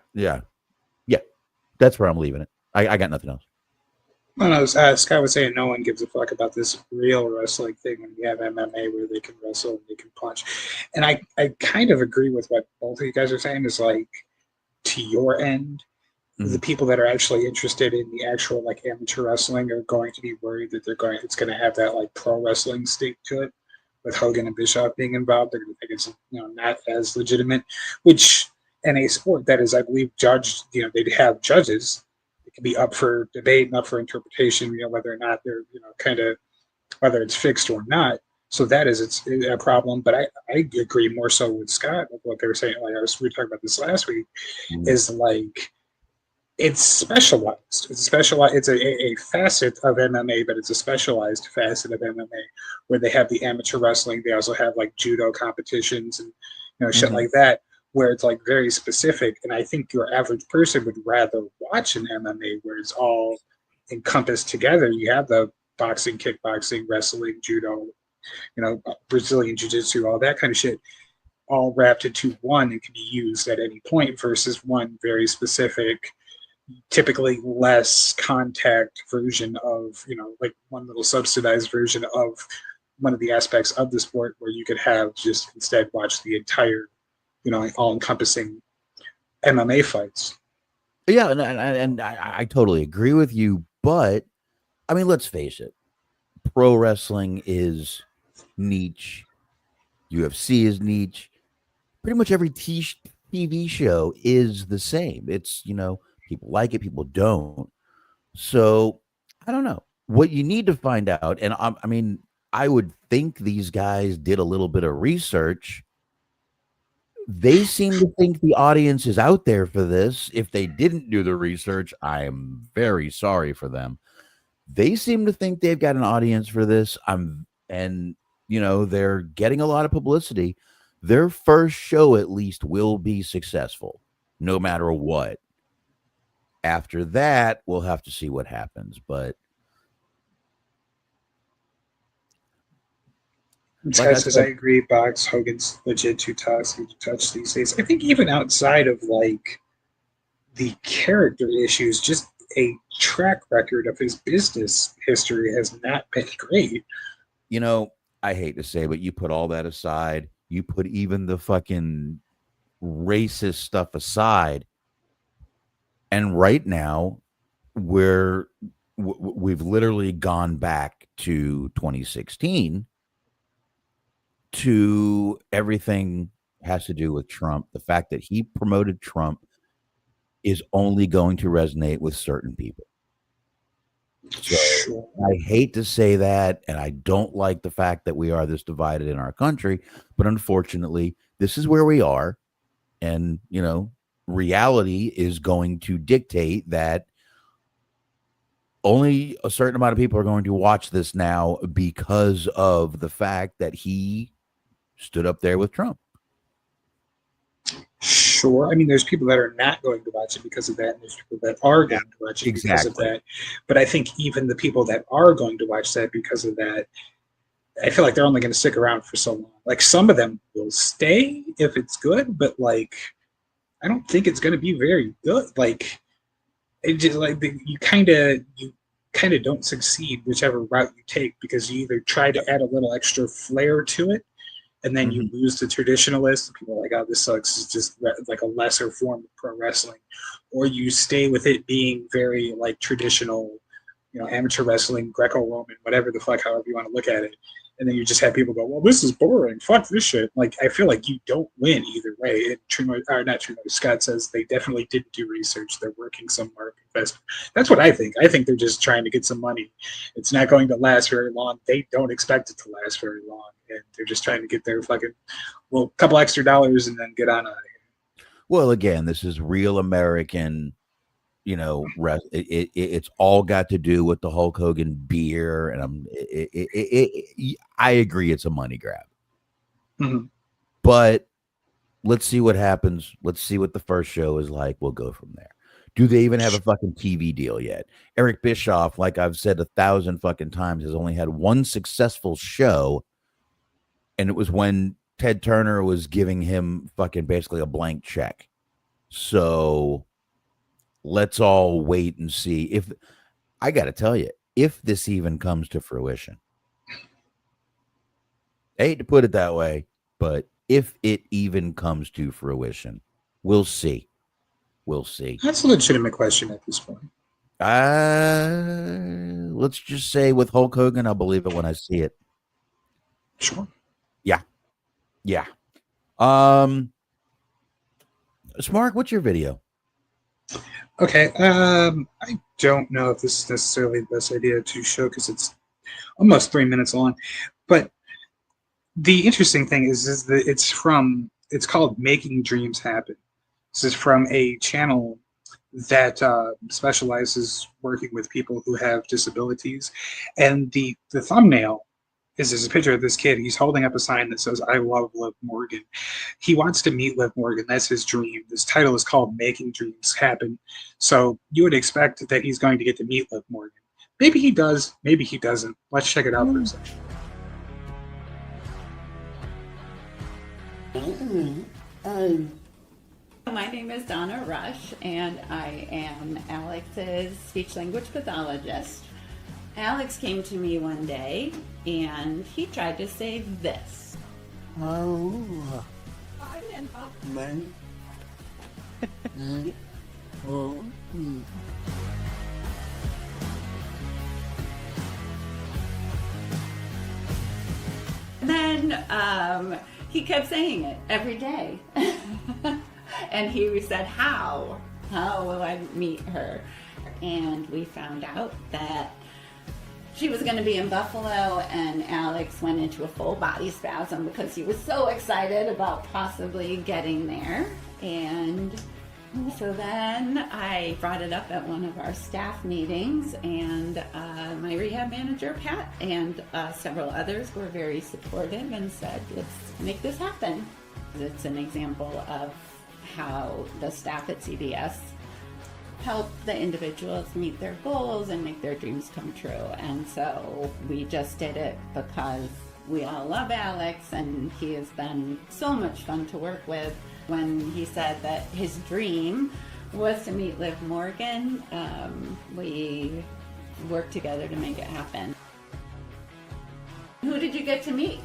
That's where I'm leaving it. I got nothing else. I don't know. Scott was saying no one gives a fuck about this real wrestling thing when you have MMA where they can wrestle and they can punch. And I kind of agree with what both of you guys are saying is like, to your end, the people that are actually interested in the actual like amateur wrestling are going to be worried that it's going to have that like pro wrestling stake to it with Hogan and Bischoff being involved. They're going to think it's not as legitimate, which in a sport that is, I believe, judged, they'd have judges. can be up for debate and up for interpretation, whether or not they're, kind of, whether it's fixed or not. So that is a problem. But I agree more so with Scott with what they were saying. Like we were talking about this last week, is like it's specialized. It's specialized. It's a facet of MMA, but it's a specialized facet of MMA where they have the amateur wrestling. They also have like judo competitions and shit like that, where it's like very specific. And I think your average person would rather watch an MMA where it's all encompassed together. You have the boxing, kickboxing, wrestling, judo, Brazilian jiu-jitsu, all that kind of shit, all wrapped into one and can be used at any point versus one very specific, typically less contact version of, like one little subsidized version of one of the aspects of the sport where you could have just instead watch the entire, all-encompassing MMA fights. Yeah, and I totally agree with you, but I mean, let's face it, pro wrestling is niche, UFC is niche, pretty much every TV show is the same. It's, people like it, people don't. So I don't know what you need to find out. And I mean, I would think these guys did a little bit of research. They seem to think the audience is out there for this. If they didn't do the research, I am very sorry for them. They seem to think they've got an audience for this. They're getting a lot of publicity. Their first show at least will be successful, no matter what. After that, we'll have to see what happens. But I agree. Hogan's legit too toxic to touch these days. I think even outside of like the character issues, just a track record of his business history has not been great. I hate to say, but you put all that aside, you put even the fucking racist stuff aside, and right now we've literally gone back to 2016 to everything has to do with Trump. The fact that he promoted Trump is only going to resonate with certain people. So I hate to say that, and I don't like the fact that we are this divided in our country, but unfortunately, this is where we are. And, reality is going to dictate that only a certain amount of people are going to watch this now because of the fact that he stood up there with Trump. Sure. I mean, there's people that are not going to watch it because of that, and there's people that are going to watch it because of that. But I think even the people that are going to watch that because of that, I feel like they're only going to stick around for so long. Like some of them will stay if it's good, but like I don't think it's going to be very good. Like it just like you kind of don't succeed whichever route you take because you either try to add a little extra flair to it. And then you lose the traditionalists. People are like, oh, this sucks. It's just like a lesser form of pro wrestling. Or you stay with it being very like traditional, amateur wrestling, Greco-Roman, whatever the fuck, however you want to look at it. And then you just have people go, well, this is boring. Fuck this shit. Like, I feel like you don't win either way. Scott says they definitely didn't do research. They're working some market investment. That's what I think. I think they're just trying to get some money. It's not going to last very long. They don't expect it to last very long. And they're just trying to get their couple extra dollars and then get on out of here. Well, again, this is real American, it's all got to do with the Hulk Hogan beer. And I agree it's a money grab. Mm-hmm. But let's see what happens. Let's see what the first show is like. We'll go from there. Do they even have a fucking TV deal yet? Eric Bischoff, like I've said 1,000 fucking times, has only had one successful show. And it was when Ted Turner was giving him fucking basically a blank check. So let's all wait and see if I got to tell you, if this even comes to fruition. I hate to put it that way, but if it even comes to fruition, we'll see. We'll see. That's a legitimate question at this point. Let's just say with Hulk Hogan, I'll believe it when I see it. Sure. Yeah. Smark, what's your video? Okay, I don't know if this is necessarily the best idea to show because it's almost 3 minutes long. But the interesting thing is that it's called Making Dreams Happen. This is from a channel that specializes working with people who have disabilities, and the thumbnail is there's a picture of this kid. He's holding up a sign that says "I love Liv Morgan." He wants to meet Liv Morgan. That's his dream. This title is called "Making Dreams Happen," so you would expect that he's going to get to meet Liv Morgan. Maybe he does. Maybe he doesn't. Let's check it out for a second. My name is Donna Rush, and I am Alex's speech-language pathologist. Alex came to me one day, and he tried to say this. Then he kept saying it every day. And he said, how will I meet her? And we found out that she was going to be in Buffalo, and Alex went into a full body spasm because he was so excited about possibly getting there. And so then I brought it up at one of our staff meetings, and my rehab manager, Pat, and several others were very supportive and said, let's make this happen. It's an example of how the staff at CBS help the individuals meet their goals and make their dreams come true. And so we just did it because we all love Alex, and he has been so much fun to work with. When he said that his dream was to meet Liv Morgan, we worked together to make it happen. Who did you get to meet?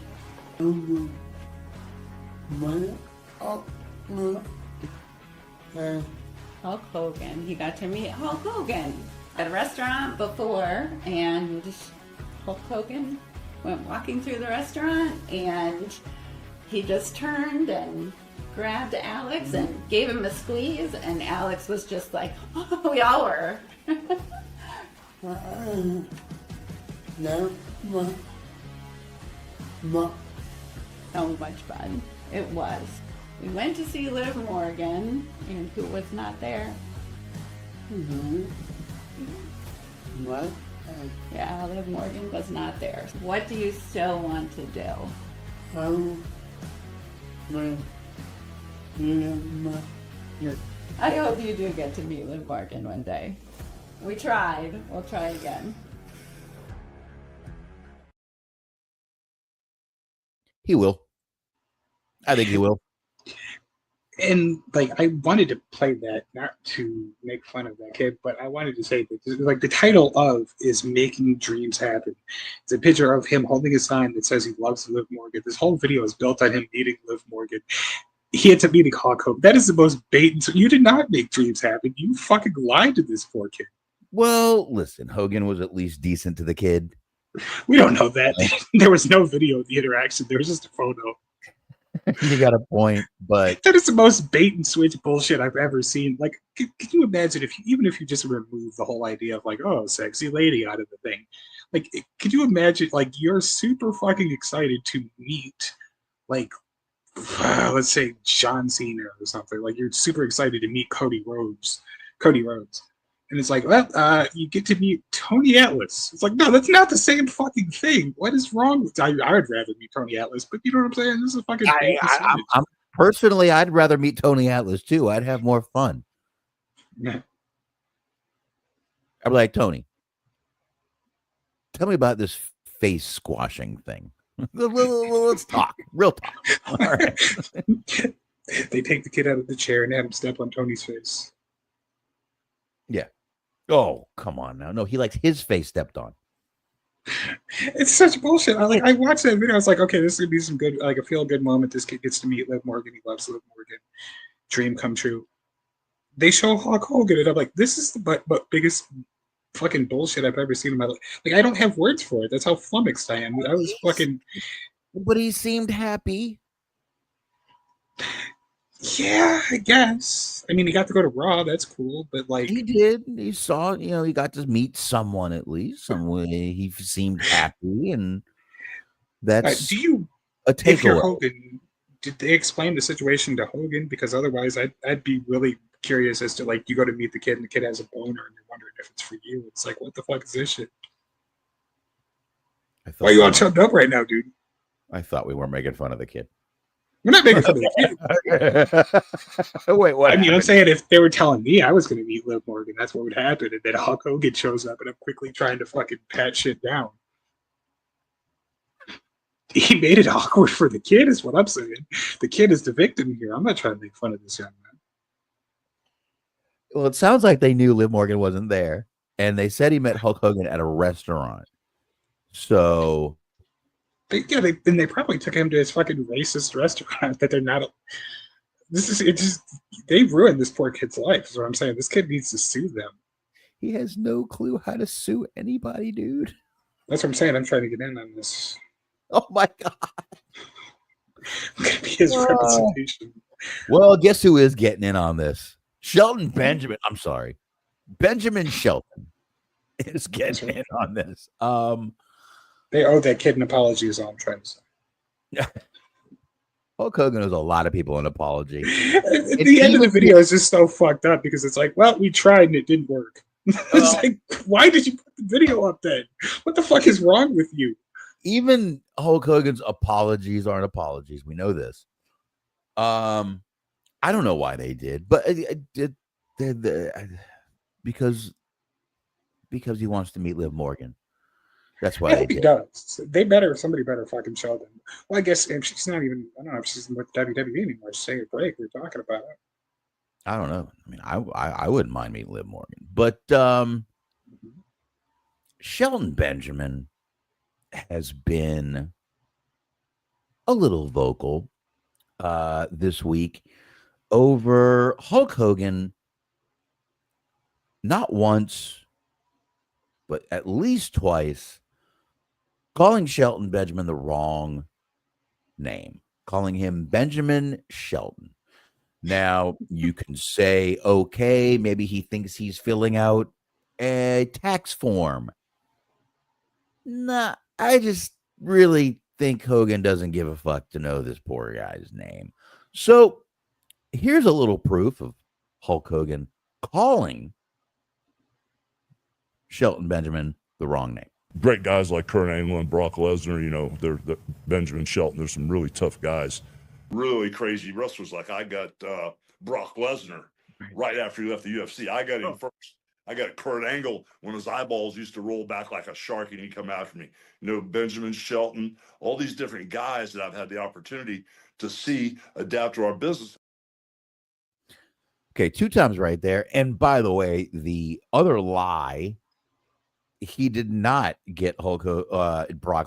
Hulk Hogan. He got to meet Hulk Hogan at a restaurant before, and Hulk Hogan went walking through the restaurant, and he just turned and grabbed Alex and gave him a squeeze, and Alex was just like, oh, we all were. So much fun. It was. We went to see Liv Morgan, and who was not there? What? Yeah, Liv Morgan was not there. What do you still want to do? I hope you do get to meet Liv Morgan one day. We tried. We'll try again. He will. I think he will. And like, I wanted to play that not to make fun of that kid, but I wanted to say that like the title of is "Making Dreams Happen." It's a picture of him holding a sign that says he loves Liv Morgan. This whole video is built on him meeting Liv Morgan. He ends up meeting Hulk Hogan. That is the most bait and you did not make dreams happen. You fucking lied to this poor kid. Well, listen, Hogan was at least decent to the kid. We don't know that. There was no video of the interaction. There was just a photo. You got a point, but that is the most bait and switch bullshit I've ever seen. Like, can you imagine even if you just remove the whole idea of like, oh, sexy lady out of the thing? Like, could you imagine like you're super fucking excited to meet like let's say John Cena or something. Like you're super excited to meet Cody Rhodes. And it's like, well, you get to meet Tony Atlas. It's like, no, that's not the same fucking thing. What is wrong with I would rather meet Tony Atlas, but you know what I'm saying? This is fucking I'm personally, I'd rather meet Tony Atlas too. I'd have more fun. Yeah. I'd be like, Tony, tell me about this face squashing thing. Let's talk. Real talk. All right. They take the kid out of the chair and have him step on Tony's face. Yeah. Oh, come on now. No, he likes his face stepped on. It's such bullshit. I watched that video. I was like, okay, this is gonna be some good, like a feel good moment. This kid gets to meet Liv Morgan. He loves Liv Morgan. Dream come true. They show Hulk Hogan, and I'm like, this is the biggest fucking bullshit I've ever seen in my life. Like, I don't have words for it. That's how flummoxed I am. I was fucking. But he seemed happy. Yeah, I guess. I mean, he got to go to Raw. That's cool, but like He did. He saw, he got to meet someone at least. Some way he seemed happy, and that's do you, a if you're takeaway. Hogan, did they explain the situation to Hogan? Because otherwise, I'd be really curious as to like you go to meet the kid and the kid has a boner and you're wondering if it's for you. It's like, what the fuck is this shit? Why are you all choked up right now, dude? I thought we weren't making fun of the kid. We're not making fun of the kid. Wait, what? I mean, I'm saying if they were telling me I was going to meet Liv Morgan, that's what would happen. And then Hulk Hogan shows up, and I'm quickly trying to fucking pat shit down. He made it awkward for the kid, is what I'm saying. The kid is the victim here. I'm not trying to make fun of this young man. Well, it sounds like they knew Liv Morgan wasn't there, and they said he met Hulk Hogan at a restaurant. So, They probably took him to his fucking racist restaurant that they're not. They ruined this poor kid's life. Is what I'm saying. This kid needs to sue them. he has no clue how to sue anybody, dude. That's what I'm saying. I'm trying to get in on this. Oh my god. I'm gonna be his representation. Well, guess who is getting in on this? Shelton Benjamin. I'm sorry. Benjamin Shelton is getting in on this. They owe that kid an apology, is all I'm trying to say. Hulk Hogan owes a lot of people an apology. At the end of the video is just so fucked up because it's like, well, we tried and it didn't work. It's like, why did you put the video up then? What the fuck is wrong with you? Even Hulk Hogan's apologies aren't apologies. We know this. I don't know why they did, but because he wants to meet Liv Morgan. That's why I they hope he did. does. Somebody better fucking show them. Well, I guess if she's not even, I don't know if she's with WWE anymore. She's taking a break. We're talking about it. I don't know. I mean, I wouldn't mind meeting Liv Morgan, but Shelton Benjamin has been a little vocal this week over Hulk Hogan, not once, but at least twice, calling Shelton Benjamin the wrong name, calling him Benjamin Shelton. Now, you can say, okay, maybe he thinks he's filling out a tax form. Nah, I just really think Hogan doesn't give a fuck to know this poor guy's name. So here's a little proof of Hulk Hogan calling Shelton Benjamin the wrong name. Great guys like Kurt Angle and Brock Lesnar, they're Benjamin Shelton. There's some really tough guys. Really crazy wrestlers. Like I got Brock Lesnar right after he left the UFC. I got him first. I got Kurt Angle when his eyeballs used to roll back like a shark and he'd come after me. Benjamin Shelton, all these different guys that I've had the opportunity to see adapt to our business. Okay, 2 times right there. And by the way, the other lie, he did not get Brock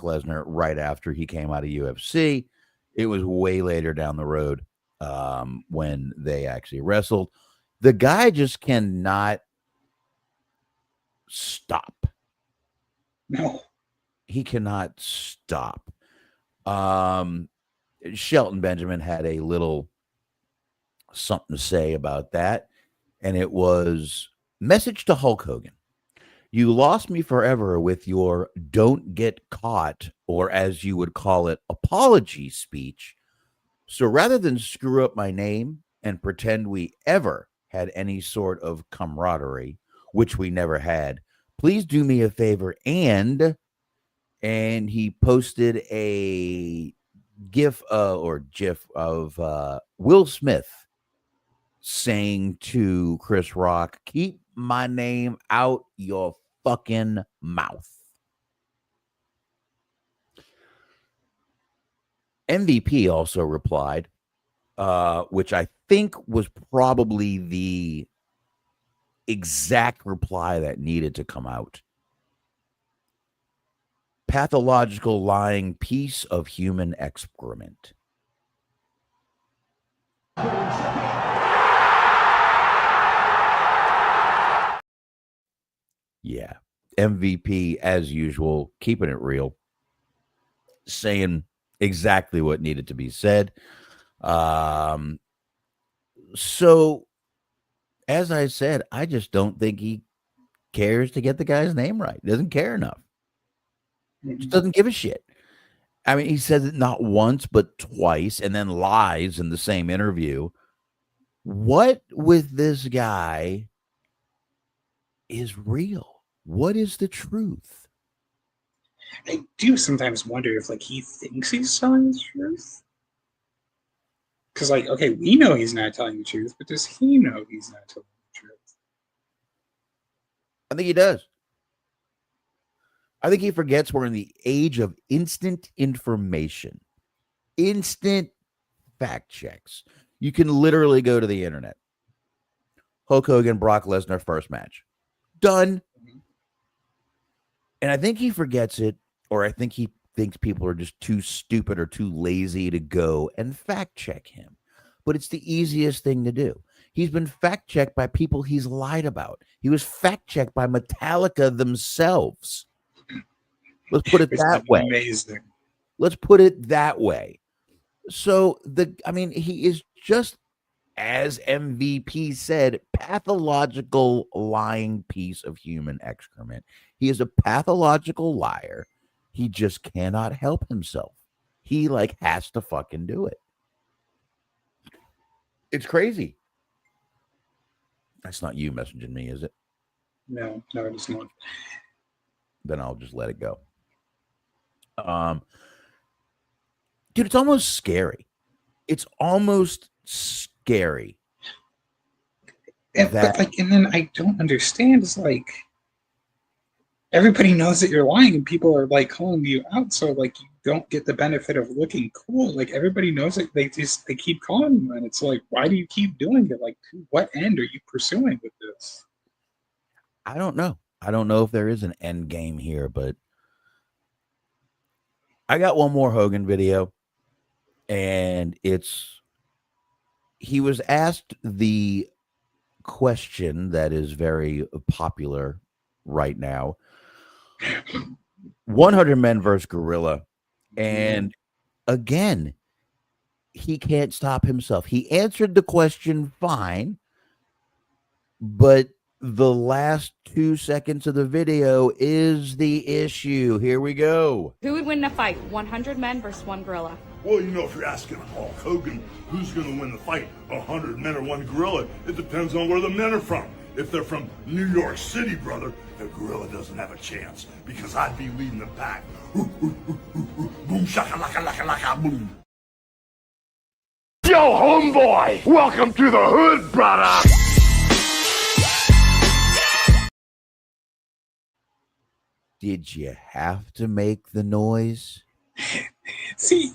Lesnar right after he came out of UFC. It was way later down the road when they actually wrestled. The guy just cannot stop. No. He cannot stop. Shelton Benjamin had a little something to say about that, and it was message to Hulk Hogan. You lost me forever with your don't get caught, or as you would call it, apology speech. So rather than screw up my name and pretend we ever had any sort of camaraderie, which we never had, please do me a favor. And he posted a GIF of Will Smith saying to Chris Rock, keep my name out your fucking mouth. MVP also replied, which I think was probably the exact reply that needed to come out. Pathological lying piece of human excrement. Yeah. MVP, as usual, keeping it real, saying exactly what needed to be said. So, as I said, I just don't think he cares to get the guy's name right. He doesn't care enough. Just doesn't give a shit. I mean, he says it not once, but twice, and then lies in the same interview. What with this guy is real? What is the truth? I do sometimes wonder if like he thinks he's telling the truth. Because like, okay, we know he's not telling the truth, but does he know he's not telling the truth? I think he does. I think he forgets we're in the age of instant information, instant fact checks. You can literally go to the internet. Hulk Hogan, Brock Lesnar, first match. Done. And I think he forgets it, or I think he thinks people are just too stupid or too lazy to go and fact check him. But it's the easiest thing to do. He's been fact checked by people he's lied about. He was fact checked by Metallica themselves. Let's put it that way. Amazing. Let's put it that way. So he is just, as MVP said, pathological lying piece of human excrement. He is a pathological liar. He just cannot help himself. He has to fucking do it. It's crazy. That's not you messaging me, is it? No, it's not. Then I'll just let it go. Dude, it's almost scary. It's almost scary. And then I don't understand. It's like everybody knows that you're lying, and people are calling you out. So you don't get the benefit of looking cool. Everybody knows it. They keep calling you, and it's like, why do you keep doing it? To what end are you pursuing with this? I don't know. I don't know if there is an end game here, but I got one more Hogan video, and he was asked the question that is very popular right now. 100 men versus Gorilla. And again, he can't stop himself. He answered the question fine, but the last 2 seconds of the video is the issue. Here we go. Who would win in a fight? 100 men versus one gorilla? Well, if you're asking Hulk Hogan who's going to win the fight, 100 men or one gorilla, it depends on where the men are from. If they're from New York City, brother, the gorilla doesn't have a chance because I'd be leading the pack. Boom, shaka, laka, laka, laka, boom. Yo, homeboy, welcome to the hood, brother. Did you have to make the noise? See,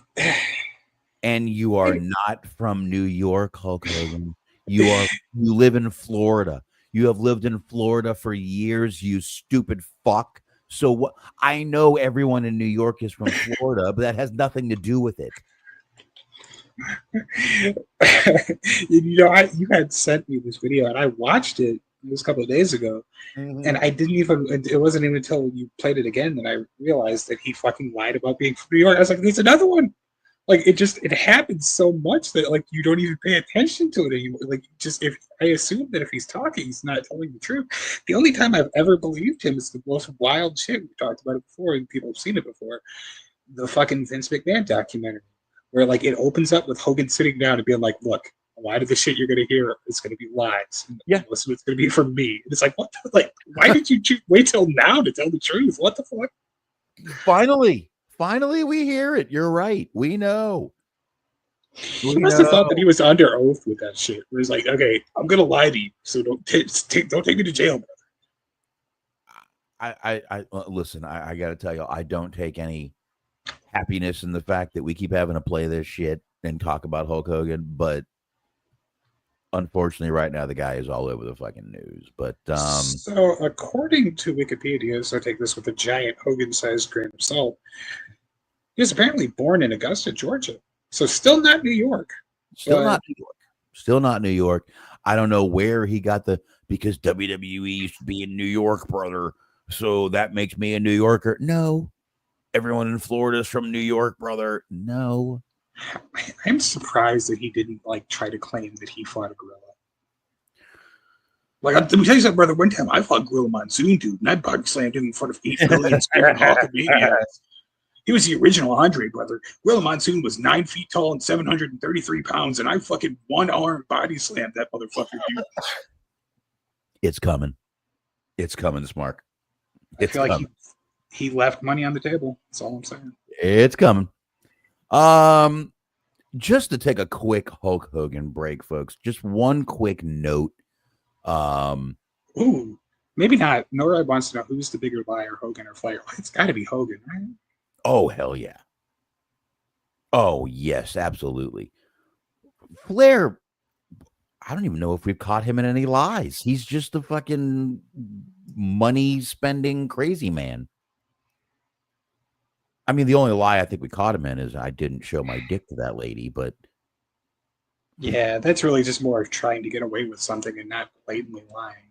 and you are not from New York, Hulk Hogan. You live in Florida. You have lived in Florida for years, you stupid fuck. So what? I know everyone in New York is from Florida, but that has nothing to do with it. You had sent me this video, and I watched it. It was a couple of days ago, and I didn't even. It wasn't even until you played it again that I realized that he fucking lied about being from New York. I was like, "There's another one." It happens so much that you don't even pay attention to it anymore. If I assume that if he's talking, he's not telling the truth. The only time I've ever believed him is the most wild shit. We talked about it before, and people have seen it before. The fucking Vince McMahon documentary, where it opens up with Hogan sitting down and being like, "Look, a lot of the shit you're gonna hear is gonna be lies. And most of it's gonna be from me." And it's like, what? Why did you wait till now to tell the truth? What the fuck? Finally, we hear it. You're right. We know. He must have thought that he was under oath with that shit. Where he's like, okay, I'm gonna lie to you, so don't take me to jail, brother. I listen. I got to tell you, I don't take any happiness in the fact that we keep having to play this shit and talk about Hulk Hogan, but unfortunately, right now the guy is all over the fucking news. But so according to Wikipedia, so take this with a giant Hogan-sized grain of salt. He was apparently born in Augusta, Georgia. So still not New York. Still not New York. I don't know where he got because WWE used to be in New York, brother. So that makes me a New Yorker. No. Everyone in Florida is from New York, brother. No. I'm surprised that he didn't like try to claim that he fought a gorilla. Like, let me tell you something, brother. One time I fought Gorilla Monsoon, dude, and I body slammed him in front of 8 million screaming Hulkamaniacs. He was the original Andre, brother. Gorilla Monsoon was 9 feet tall and 733 pounds, and I fucking one-arm body slammed that motherfucker, dude. It's coming. It's coming, Smark. It's I feel coming. like he left money on the table. That's all I'm saying. It's coming. Just to take a quick Hulk Hogan break, folks. Just one quick note. Ooh, maybe not. Nora wants to know who's the bigger liar, Hogan or Flair. It's got to be Hogan, right? Oh, hell yeah. Oh, yes, absolutely. Flair, I don't even know if we've caught him in any lies. He's just a fucking money-spending crazy man. I mean, the only lie I think we caught him in is I didn't show my dick to that lady, but... Yeah, that's really just more of trying to get away with something and not blatantly lying.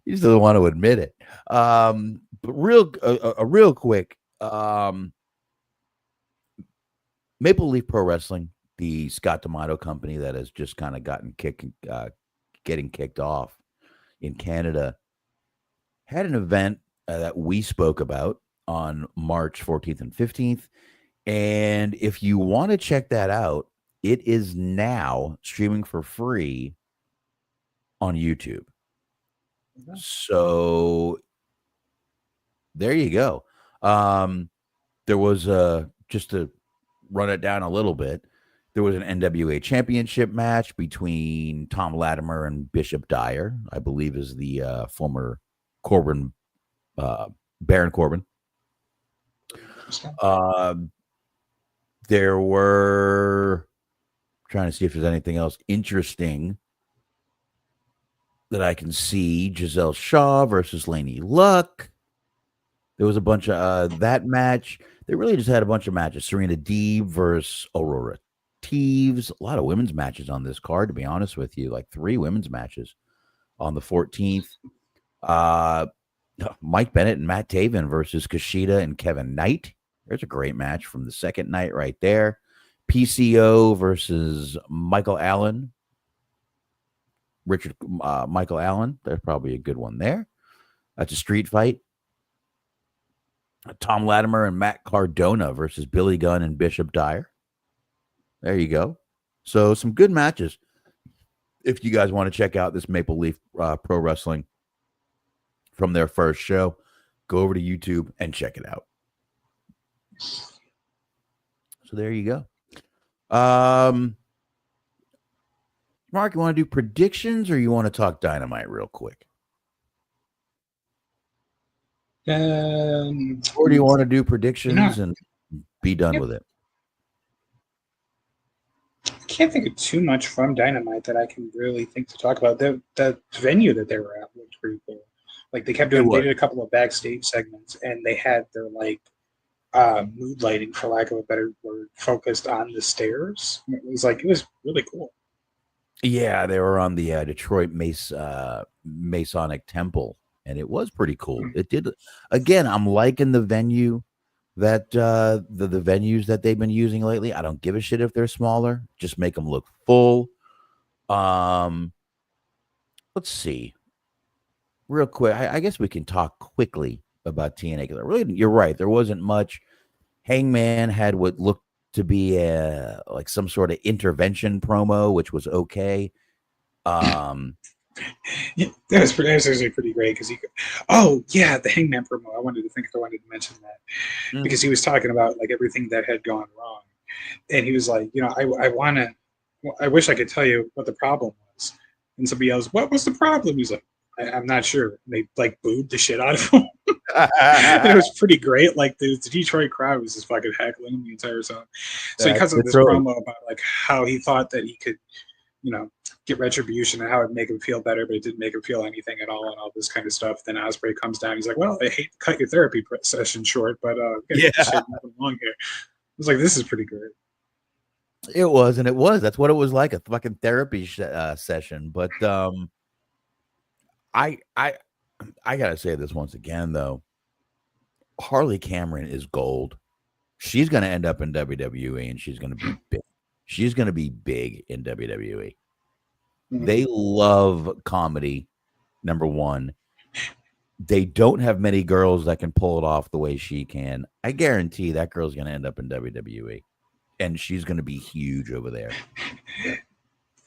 You just don't want to admit it. But real quick, Maple Leaf Pro Wrestling, the Scott D'Amato company that has just kind of getting kicked off in Canada, had an event that we spoke about on March 14th and 15th. And if you want to check that out, it is now streaming for free on YouTube. So there you go. There was just to run it down a little bit, there was an NWA championship match between Tom Latimer and Bishop Dyer, I believe is the former Corbin, Baron Corbin. There were, trying to see if there's anything else interesting that I can see. Giselle Shaw versus Laney Luck. There was a bunch of that match. They really just had a bunch of matches. Serena Deeb versus Aurora Teeves. A lot of women's matches on this card, to be honest with you. Like 3 women's matches on the 14th. Mike Bennett and Matt Taven versus Kushida and Kevin Knight. There's a great match from the second night right there. PCO versus Michael Allen. Michael Allen. There's probably a good one there. That's a street fight. Tom Latimer and Matt Cardona versus Billy Gunn and Bishop Dyer. There you go. So some good matches. If you guys want to check out this Maple Leaf Pro Wrestling from their first show, go over to YouTube and check it out. So there you go. Mark, you want to do predictions or you want to talk Dynamite real quick? Or do you want to do predictions and be done with it? I can't think of too much from Dynamite that I can really think to talk about. The venue that they were at looked pretty cool. Like they kept doing, they did a couple of backstage segments, and they had their like mood lighting, for lack of a better word, focused on the stairs. It was really cool. Yeah, they were on the Detroit Masonic Temple, and it was pretty cool. It did. Again, I'm liking the venue that the venues that they've been using lately. I don't give a shit if they're smaller. Just make them look full. Let's see. Real quick, I guess we can talk quickly about TNA. Really, you're right. There wasn't much. Hangman had what looked to be like some sort of intervention promo, which was okay. That was actually pretty great because the Hangman promo. I wanted to mention that because he was talking about like everything that had gone wrong, and he was like, I wish I could tell you what the problem was. And somebody else, what was the problem? He's like, I'm not sure. And they like booed the shit out of him. And it was pretty great. Like the Detroit crowd was just fucking heckling him the entire song. So he cuts out this promo about like how he thought that he could, get retribution and how it would make him feel better, but it didn't make him feel anything at all and all this kind of stuff. Then Ospreay comes down. He's like, well, I hate to cut your therapy session short, but shit along here. I was like, this is pretty great. It was, and it was. That's what it was like, a fucking therapy session. But I gotta say this once again, though. Harley Cameron is gold. She's going to end up in WWE, and she's going to be big. She's going to be big in WWE. They love comedy, number one. They don't have many girls that can pull it off the way she can. I guarantee that girl's going to end up in WWE, and she's going to be huge over there.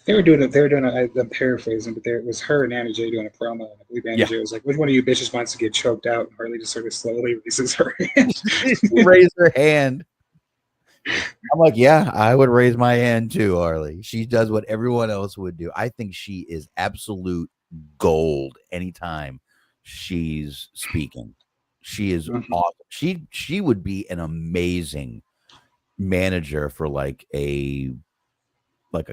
They were doing I'm paraphrasing, but it was her and Anna Jay doing a promo. And I believe Anna Jay was like, which one of you bitches wants to get choked out? And Harley just sort of slowly raises her hand. Raise her hand. I'm like, yeah, I would raise my hand too, Harley. She does what everyone else would do. I think she is absolute gold anytime she's speaking. She is awesome. She would be an amazing manager for like a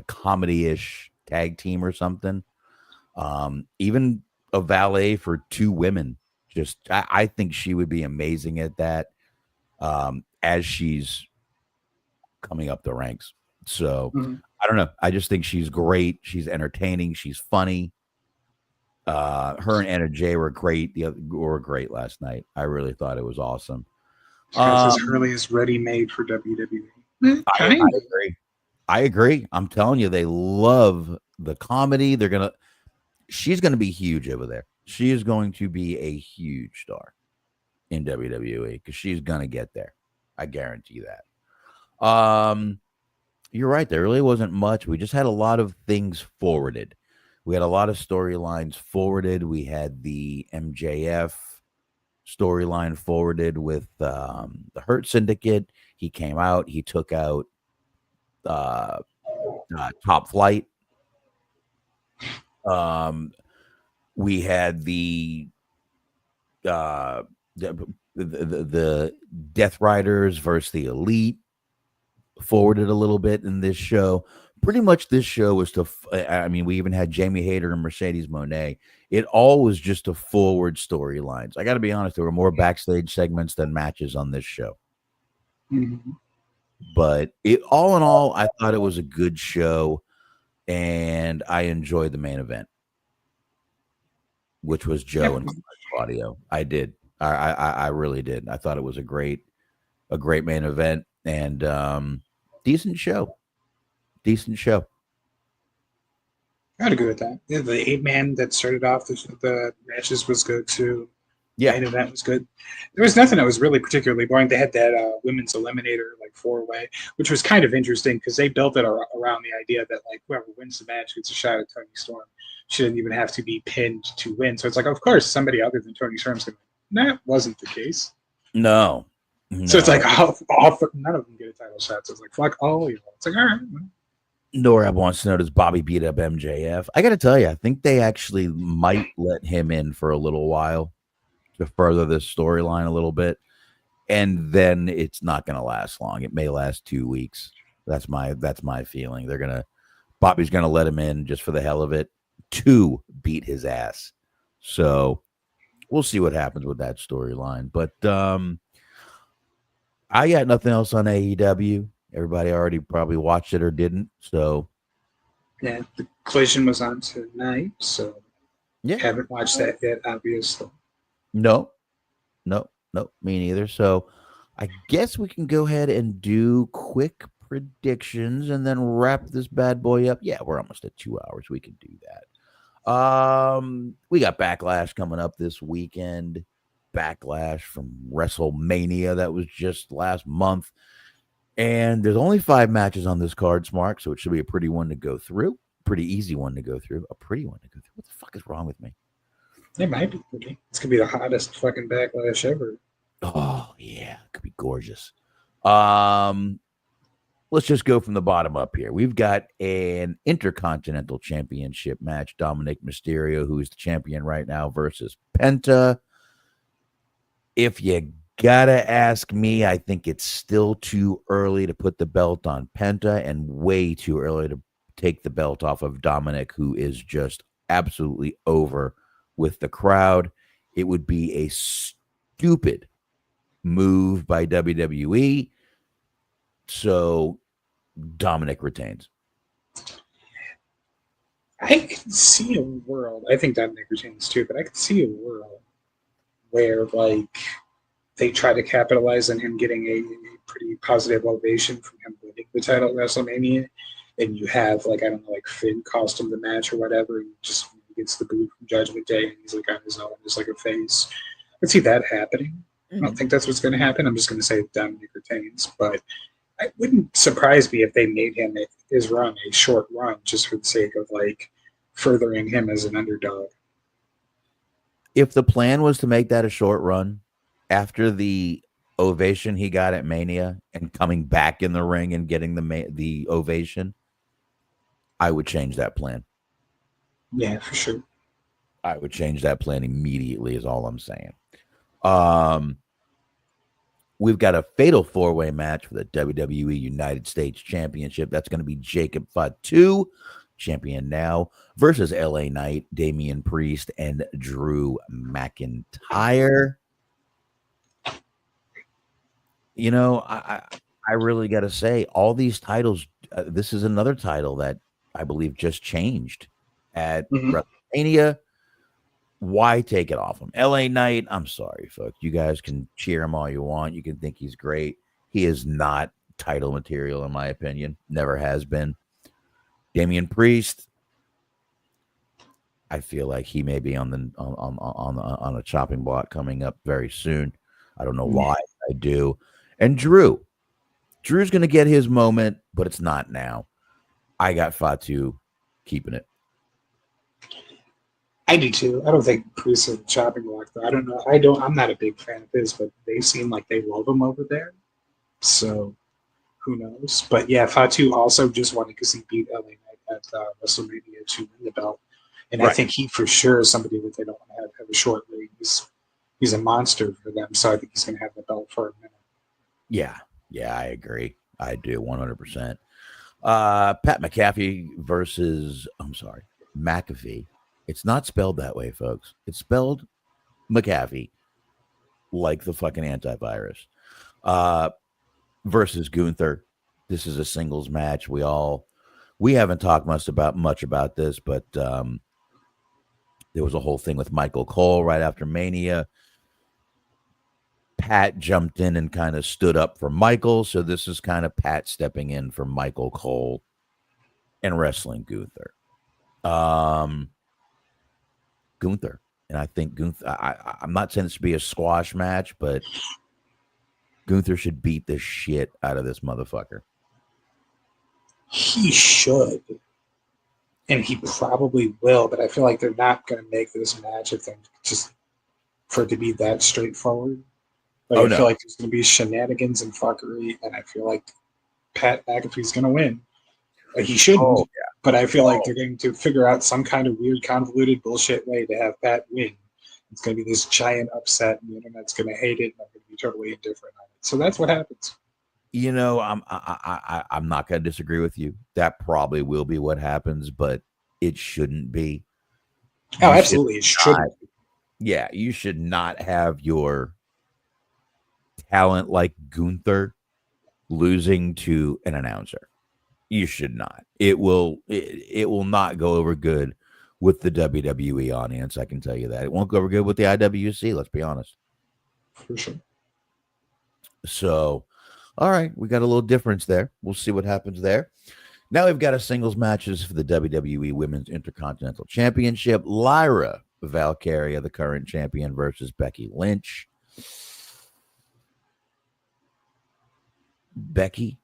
comedy-ish tag team or something. Even a valet for two women. Just I think she would be amazing at that as she's coming up the ranks. So I don't know. I just think she's great. She's entertaining. She's funny. Her and Anna Jay were great. Were great last night. I really thought it was awesome. Hurley is ready made for WWE. I agree. I'm telling you, they love the comedy. She's gonna be huge over there. She is going to be a huge star in WWE because she's gonna get there. I guarantee that. You're right. There really wasn't much. We just had a lot of things forwarded. We had a lot of storylines forwarded. We had the MJF storyline forwarded with the Hurt Syndicate. He came out. He took out Top Flight. We had the Death Riders versus the Elite forwarded a little bit in this show. Pretty much this show was we even had Jamie Hayter and Mercedes Moné. It all was just a forward storylines. I got to be honest, there were more backstage segments than matches on this show. But all in all, I thought it was a good show, and I enjoyed the main event, which was Joe and Claudio. I did. I really did. I thought it was a great main event and decent show. I'd agree with that. Yeah, the 8-man that started off the matches was good too. Yeah, the main event was good. There was nothing that was really particularly boring. They had that women's eliminator like 4-way, which was kind of interesting because they built it around the idea that like whoever wins the match gets a shot at Toni Storm. She didn't even have to be pinned to win. So it's like, of course, somebody other than Toni Storm's going to win. That wasn't the case. No. So it's like, none of them get a title shot. So it's like, fuck all you. It's like, all right. Norab wants to know, does Bobby beat up MJF? I got to tell you, I think they actually might let him in for a little while to further this storyline a little bit. And then it's not going to last long. It may last 2 weeks. That's my feeling. Bobby's going to let him in just for the hell of it to beat his ass. So we'll see what happens with that storyline. But I got nothing else on AEW. Everybody already probably watched it or didn't. So yeah, the Collision was on tonight. So haven't watched that yet, obviously. No, me neither. So I guess we can go ahead and do quick predictions and then wrap this bad boy up. Yeah, we're almost at 2 hours. We can do that. We got Backlash coming up this weekend. Backlash from WrestleMania that was just last month. And there's only 5 matches on this card, Smark, so it should be a pretty one to go through. Pretty easy one to go through. A pretty one to go through. What the fuck is wrong with me? It might be pretty. It's going to be the hottest fucking Backlash ever. Oh, yeah. It could be gorgeous. Let's just go from the bottom up here. We've got an Intercontinental Championship match. Dominic Mysterio, who is the champion right now, versus Penta. If you gotta ask me, I think it's still too early to put the belt on Penta and way too early to take the belt off of Dominic, who is just absolutely over with the crowd. It would be a stupid move by WWE. So Dominic retains. I can see a world. I think Dominic retains too, but I can see a world where like they try to capitalize on him getting a pretty positive ovation from him winning the title at WrestleMania, and you have like, I don't know, like Finn cost him the match or whatever, and just gets the boot from Judgment Day, and he's like on his own as like a face. I could see that happening. I don't think that's what's going to happen. I'm just going to say Dominic retains, but it wouldn't surprise me if they made him his run a short run just for the sake of like furthering him as an underdog. If the plan was to make that a short run after the ovation he got at Mania and coming back in the ring and getting the ovation, I would change that plan. Yeah, for sure. I would change that plan immediately is all I'm saying. We've got a fatal four-way match for the WWE United States Championship. That's going to be Jacob Fatu, champion now, versus LA Knight, Damian Priest, and Drew McIntyre. You know, I really got to say, all these titles, this is another title that I believe just changed at WrestleMania. Why take it off him? LA Knight, I'm sorry, folks. You guys can cheer him all you want. You can think he's great. He is not title material, in my opinion. Never has been. Damian Priest, I feel like he may be on a chopping block coming up very soon. I don't know why. I do. And Drew's going to get his moment, but it's not now. I got Fatu keeping it. I do too. I don't think Priest is a chopping block though. I don't know. I'm not a big fan of his, but they seem like they love him over there. So who knows? But yeah, Fatu also just won because he beat LA Knight at WrestleMania to win the belt. And I think he for sure is somebody that they don't want to have a short reign. He's a monster for them, so I think he's going to have the belt for a minute. Yeah, I agree. I do 100%. Pat McAfee versus McAfee. It's not spelled that way, folks. It's spelled McAfee, like the fucking antivirus. Versus Gunther. This is a singles match. We haven't talked much about this, but there was a whole thing with Michael Cole right after Mania. Pat jumped in and kind of stood up for Michael, so this is kind of Pat stepping in for Michael Cole and wrestling Gunther. And I think Gunther, I'm not saying this should be a squash match, but Gunther should beat the shit out of this motherfucker. He should. And he probably will, but I feel like they're not going to make this match if they're just for it to be that straightforward. I feel like there's going to be shenanigans and fuckery, and I feel like Pat McAfee's going to win. He shouldn't, but I feel like they're going to figure out some kind of weird, convoluted bullshit way to have Pat win. It's going to be this giant upset, and the internet's going to hate it, and I'm going to be totally indifferent on it. So that's what happens. You know, I'm not going to disagree with you. That probably will be what happens, but it shouldn't be. Oh, absolutely, it shouldn't. Yeah, you should not have your talent like Gunther losing to an announcer. You should not. It will not go over good with the WWE audience. I can tell you that. It won't go over good with the IWC. Let's be honest. For sure. So, all right, we got a little difference there. We'll see what happens there. Now we've got a singles matches for the WWE Women's Intercontinental Championship. Lyra Valkyria, the current champion, versus Becky Lynch. Becky,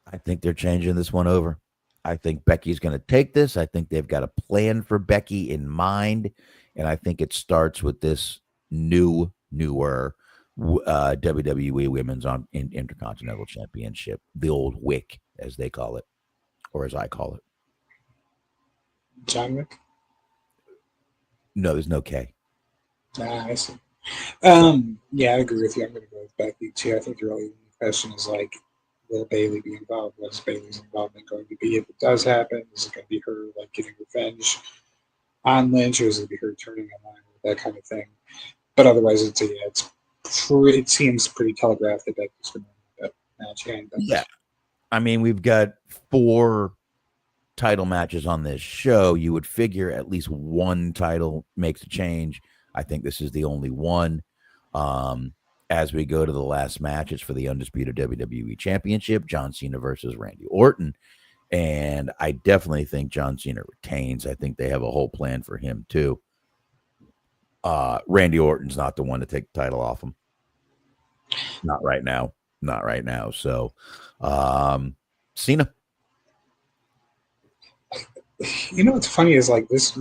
I think they're changing this one over. I think Becky's going to take this. I think they've got a plan for Becky in mind, and I think it starts with this newer WWE Women's Intercontinental Championship, the old WIC, as they call it, or as I call it. John Wick? No, there's no K. I see. Yeah, I agree with you. I'm going to go with Becky, too. I think the really question is, like, will Bayley be involved? What is Bayley's involvement going to be? If it does happen, is it going to be her, like, getting revenge on Lynch, or is it going to be her turning on line, that kind of thing? But otherwise, it seems pretty telegraphed that Becky's going to win that match. Yeah. I mean, we've got 4 title matches on this show. You would figure at least one title makes a change. I think this is the only one. as we go to the last match, it's for the undisputed WWE Championship, John Cena versus Randy Orton. And I definitely think John Cena retains. I think they have a whole plan for him too. Randy Orton's not the one to take the title off him. Not right now. Not right now. So, Cena. You know what's funny is like this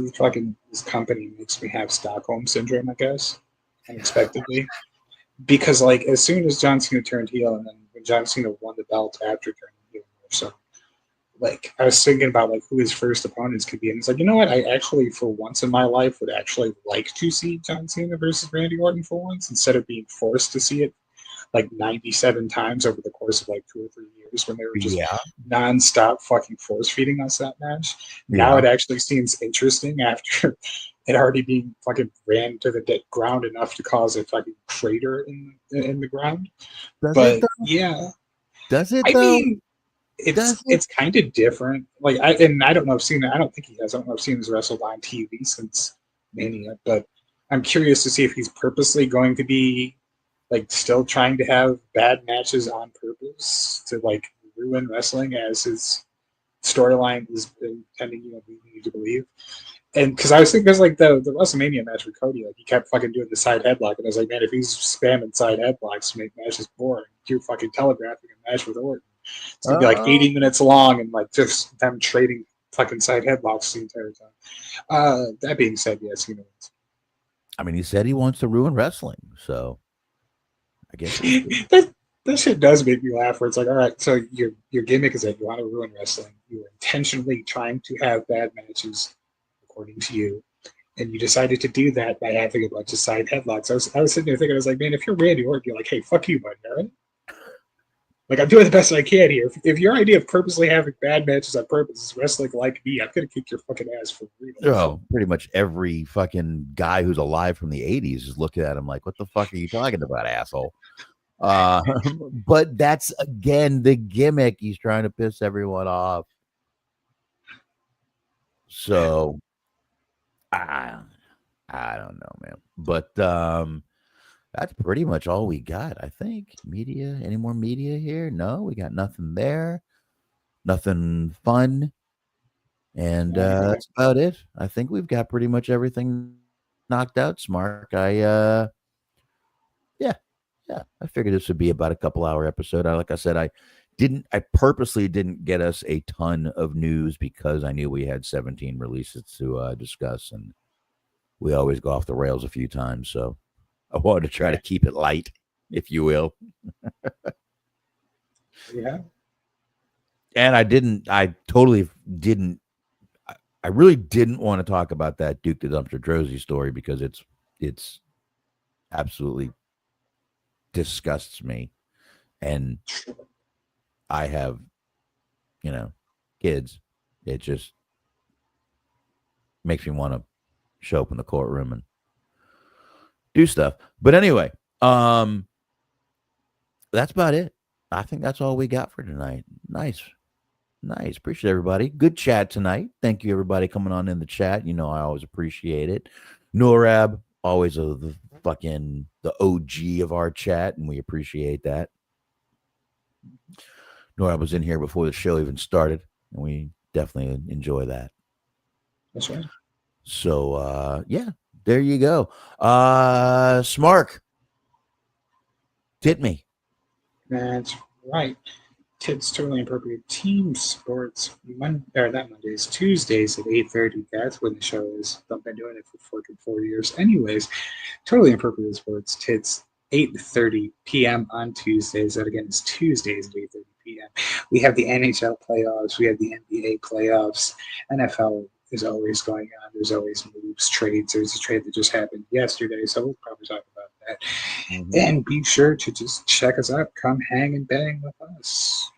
company makes me have Stockholm syndrome, I guess, unexpectedly. Because like as soon as John Cena turned heel, and then when John Cena won the belt after turning heel, so like I was thinking about like who his first opponents could be, and it's like, you know what? I actually, for once in my life, would actually like to see John Cena versus Randy Orton for once, instead of being forced to see it like 97 times over the course of like 2 or 3 years when they were just nonstop fucking force feeding us that match. Now it actually seems interesting after it already being fucking ran to the ground enough to cause a fucking crater in the ground. Does but it, though? Yeah, does it? I though? mean, it's kind of different. Like I don't know if Cena. I don't think he has. I don't know if Cena's wrestled on TV since Mania, but I'm curious to see if he's purposely going to be like still trying to have bad matches on purpose to like ruin wrestling, as his storyline is intending you to believe. And because I was thinking, because like the WrestleMania match with Cody, like he kept fucking doing the side headlock, and I was like, man, if he's spamming side headlocks to make matches boring, you're fucking telegraphing a match with Orton. It's gonna be like 80 minutes long, and like just them trading fucking side headlocks the entire time. That being said, yes, he knows. I mean, he said he wants to ruin wrestling, so I guess that shit does make me laugh. Where it's like, all right, so your gimmick is that you want to ruin wrestling. You are intentionally trying to have bad matches, according to you, and you decided to do that by having a bunch of side headlocks. I was sitting there thinking, I was like, man, if you're Randy Orton, you're like, hey, fuck you, buddy, all right? Like, I'm doing the best I can here. If your idea of purposely having bad matches on purpose is wrestling like me, I'm gonna kick your fucking ass for real. Oh, pretty much every fucking guy who's alive from the 80s is looking at him like, what the fuck are you talking about, asshole? But that's, again, the gimmick. He's trying to piss everyone off. So, I don't know, man. But that's pretty much all we got, I think. Media, any more media here? No, we got nothing there. Nothing fun. And that's about it. I think we've got pretty much everything knocked out, Smark. I figured this would be about a couple-hour episode. Like I said, I purposely didn't get us a ton of news because I knew we had 17 releases to discuss, and we always go off the rails a few times. So I wanted to try to keep it light, if you will. Yeah. And I really didn't want to talk about that Duke the Dumpster Drozy story because it's absolutely disgusts me. And I have, kids. It just makes me want to show up in the courtroom and do stuff. But anyway, that's about it. I think that's all we got for tonight. Nice. Appreciate everybody. Good chat tonight. Thank you, everybody, coming on in the chat. I always appreciate it. Norab, always the OG of our chat, and we appreciate that. Norab was in here before the show even started, and we definitely enjoy that. That's right. So, there you go. Smark, tit me. That's right. Tits Totally Appropriate Team Sports. Not Mondays, Tuesdays at 8:30. That's when the show is. I've been doing it for 4 years. Anyways, Totally Appropriate Sports Tits 8:30 p.m. on Tuesdays. That again is Tuesdays at 8:30 p.m. We have the NHL playoffs. We have the NBA playoffs. NFL is always going on. There's always moves, trades. There's a trade that just happened yesterday, so we'll probably talk about that. Mm-hmm. And be sure to just check us out. Come hang and bang with us.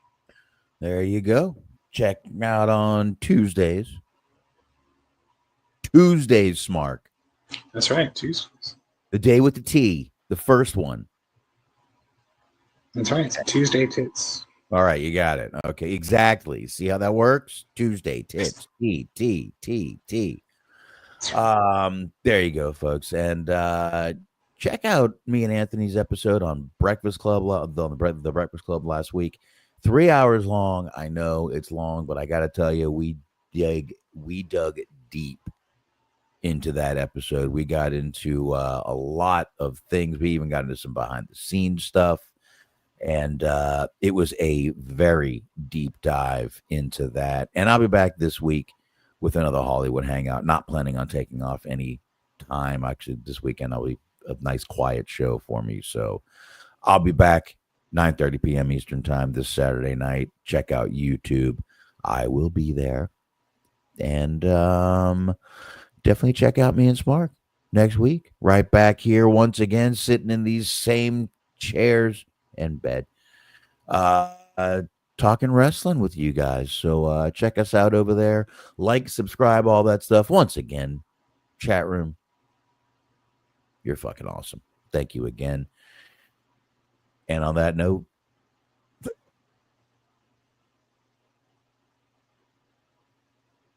There you go. Check out on Tuesdays. Smark. That's right, Tuesdays. The day with the T, the first one. That's right, Tuesday Tits. All right, you got it. Okay, exactly. See how that works? Tuesday Tits. T. There you go, folks. And check out me and Anthony's episode on Breakfast Club, on the Breakfast Club last week. 3 hours long. I know it's long, but I got to tell you, we dug deep into that episode. We got into a lot of things. We even got into some behind the scenes stuff. And it was a very deep dive into that. And I'll be back this week with another Hollywood Hangout. Not planning on taking off any time. Actually, this weekend will be a nice quiet show for me. So I'll be back 9:30 p.m. Eastern time this Saturday night. Check out YouTube. I will be there. And definitely check out me and Smark next week. Right back here once again, sitting in these same chairs and bed, talking wrestling with you guys. So check us out over there. Like, subscribe, all that stuff. Once again, chat room, you're fucking awesome. Thank you again. And on that note,